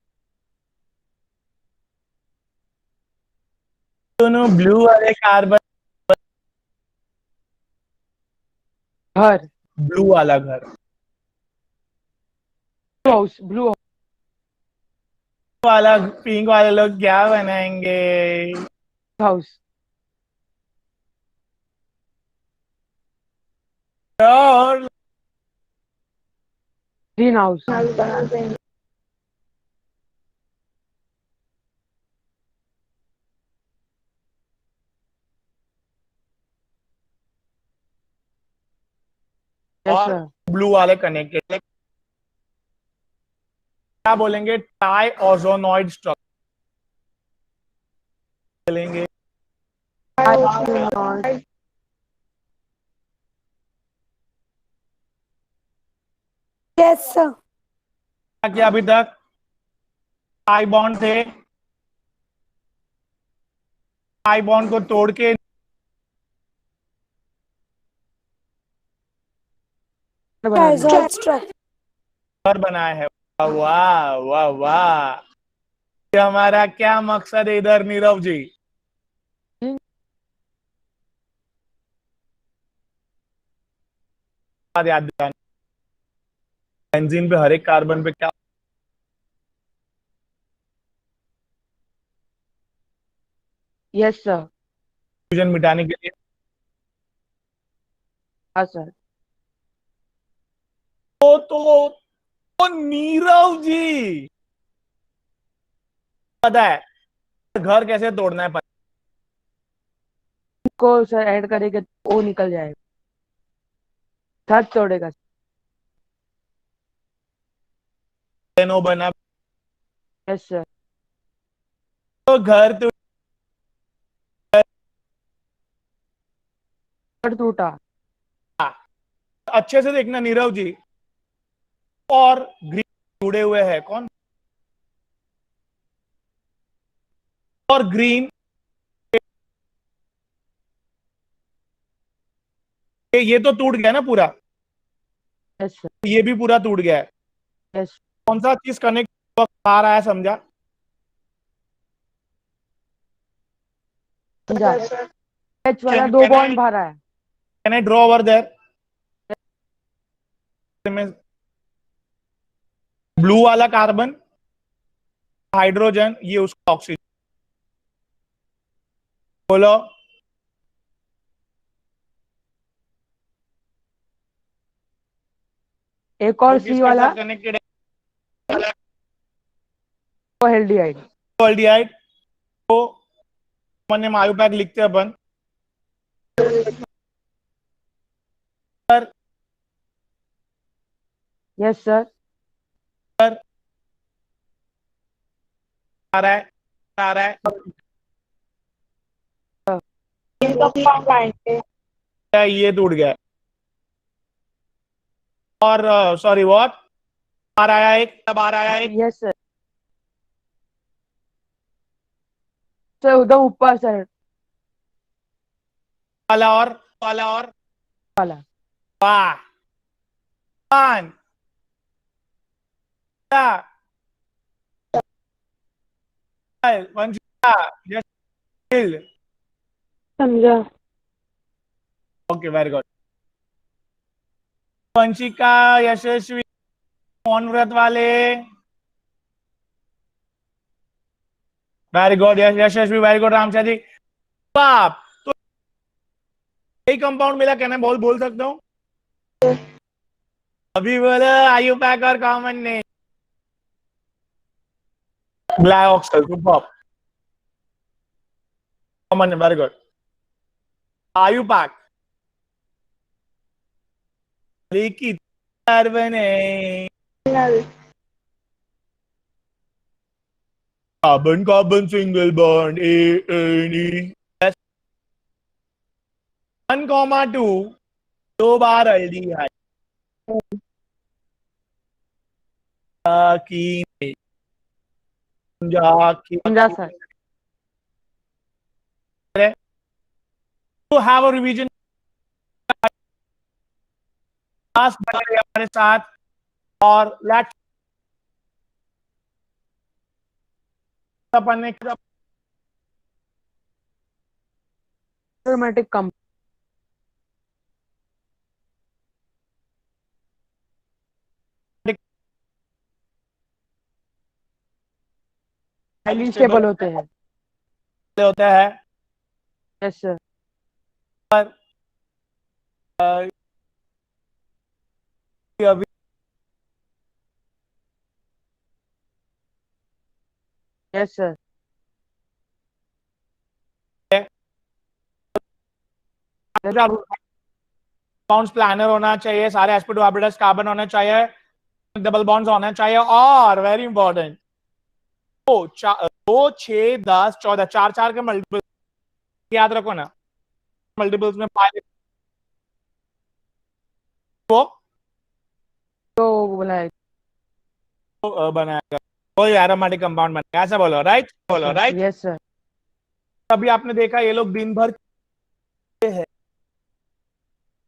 दोनों ब्लू वाले कार्बन, घर, ब्लू वाला घर, हाउस, ब्लू वाला पिंक वाले लोग क्या बनाएंगे? हाउस, और ग्रीन हाउस, यस और सर, ब्लू वाले कनेक्टेड, क्या बोलेंगे? टाई ओजोनॉइड स्ट्रक्चर बोलेंगे। Yes, sir. क्या अभी तक टाई बॉन्ड थे, टाई बॉन्ड को तोड़ के Triazole structure. घर बनाया है। वाह वाह वाह, ये हमारा क्या मकसद है इधर नीरव जी? याद दिलाना, बेंजीन पे हर एक कार्बन पे क्या यस सर, फ्यूजन मिटाने के लिए? हाँ सर, तो नीरव जी पता है घर कैसे तोड़ना है? को सर ऐड करेंगे तो वो निकल जाएगा, छत तोड़ेगा, नो बना यस सर, तो घर तो टूटा, अच्छे से देखना नीरव जी। और ग्रीन जुड़े हुए हैं कौन? और ग्रीन, ये तो टूट गया ना पूरा, यस सर, ये भी पूरा टूट गया है। यस, कौन सा चीज कनेक्ट आ रहा है? समझा? समझा, एच वाला दो बॉन्ड भरा है, can I draw over there? Blue वाला कार्बन, हाइड्रोजन, ये उसका ऑक्सीजन, बोलो। एक और सी वाला कनेक्टेड वो एल्डिहाइड, है एल्डिहाइड, तो मैंने मायू पैक लिखते हैं अपन। यस सर, आ रहा है, आ रहा है, ये टूट गया। और सॉरी व्हाट, बार आया एक, तब आ रहा है एक, यस सर, सर उधर ऊपर सर वाला और वाला, वाह, वन, समझा। Okay very good. Vanshika, Yashasvi, मौन व्रत वाले, very good Yashasvi, very good रामचा जी। बाप तो यही कंपाउंड मिला, कहना बोल सकता हूँ? अभी बोले आयु पैक और कॉमन ने black oxide, super common, very good. आयु पैक की कार्बन है, कार्बन कार्बन सिंगल बॉन्ड ए 1,2 दो बार एल्डिहाइड की समझा sir, to have a revision last बने हमारे साथ और लेट अपन ने एरोमेटिक कंपाउंड हाईली स्टेबल होते हैं। होता है। Yes sir. अभी यस सर। कंपाउंड्स प्लानर होना चाहिए, सारे sp2 हाइब्रिडाइज्ड कार्बन होना चाहिए, डबल बॉन्ड्स होना चाहिए, और वेरी इंपॉर्टेंट 2, 6, 10, 14 4 के मल्टीपल याद रखो ना, मल्टीपल्स में तो बोला बनाएगा, कोई एरोमेटिक कंपाउंड बनाएगा, ऐसा बोलो, राइट? बोलो, राइट? Yes sir. अभी आपने देखा ये लोग दिन भर है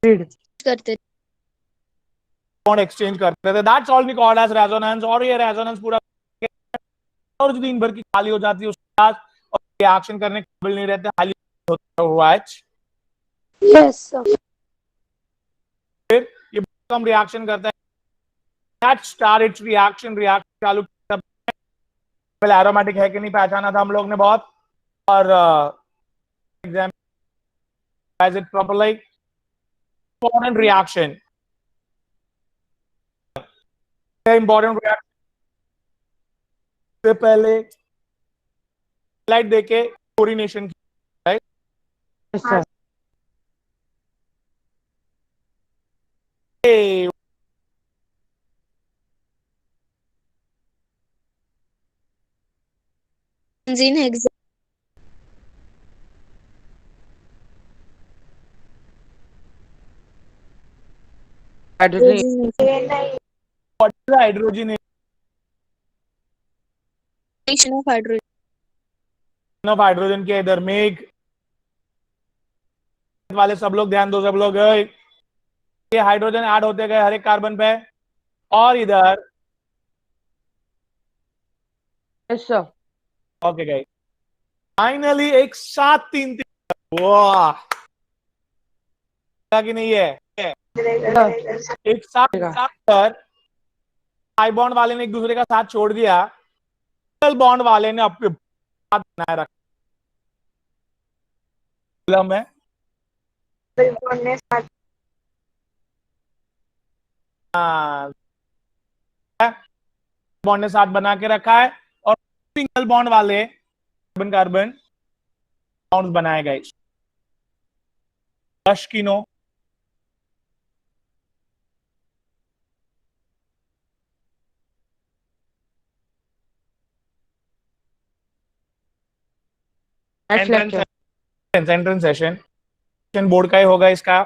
करते बॉन्ड एक्सचेंज करते थे, that's all we called as resonance. और ये रेजोनेंस पूरा और जो दिन भर की खाली हो जाती है उसके बाद और रिएक्शन करने के काबिल नहीं रहते, खाली होता हुआ है। Yes sir. फिर ये कम रिएक्शन करता है, दैट स्टार्ट इट्स रिएक्शन चालू पहले एरोमेटिक है कि नहीं पहचाना था हम लोग ने बहुत, और example is it properly important reaction, important reaction से पहले लाइट देके क्लोरीनेशन की, right? Yes sir. Benzene hexa hydrogen hydrogen of hydrogen of hydrogen के इधर मेघ वाले सब लोग ध्यान दो, सब लोग ये हाइड्रोजन ऐड होते गए हर एक कार्बन पे, और इधर yes sir. Okay guys, finally एक साथ 3 वाह कि नहीं है, एक साथ पर पाई बॉन्ड वाले ने एक दूसरे का साथ छोड़ दिया, डबल बॉन्ड वाले ने अपने साथ बनाए रखा। मैं बॉन्ड ने साथ बना के रखा है, और सिंगल बॉन्ड वाले कार्बन कार्बन बॉन्ड्स बनाए गए। अश्किनो एंट्रेंस सेशन बोर्ड का ही होगा, इसका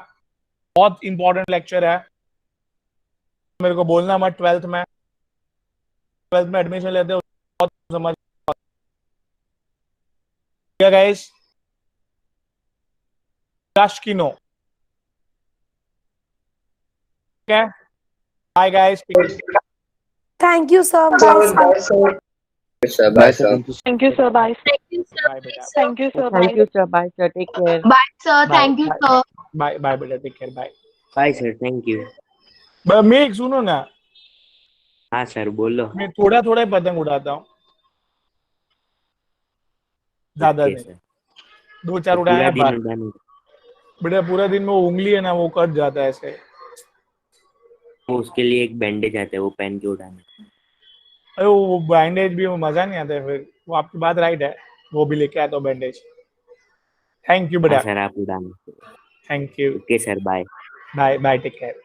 बहुत इंपॉर्टेंट लेक्चर है, मेरे को बोलना मत। 12th में एडमिशन लेते हो बहुत समझ guys. Dashkino. Okay. Bye guys. Thank you, sir. Bye, sir. Bye, sir. Thank you, sir. Bye. Thank you, sir. Bye, beta. Thank you, sir. Thank you sir. Bye sir. Take care. Bye, sir. Thank you, sir. Bye beta. Take care. Bye. Bye sir, thank you. मैं एक सुनो ना, हाँ sir बोलो। मैं थोड़ा थोड़ा पतंग उड़ाता हूँ, ज्यादा ओके नहीं, सर। 2-4 पूरा उड़ाया दिन बस उड़ाने, बेटा, पूरा दिन में वो उंगली है ना वो कट जाता है ऐसे। वो उसके लिए एक बैंडेज आता है, वो पहन के उड़ाने। अरे वो बैंडेज भी मजा नहीं आता है फिर, वो आपकी बात राइट है, वो भी लेके आया तो बैंडेज। थैंक यू बेटा, हाँ सर, आप उड़ाने। Thank you, okay sir, bye. Bye bye, take care.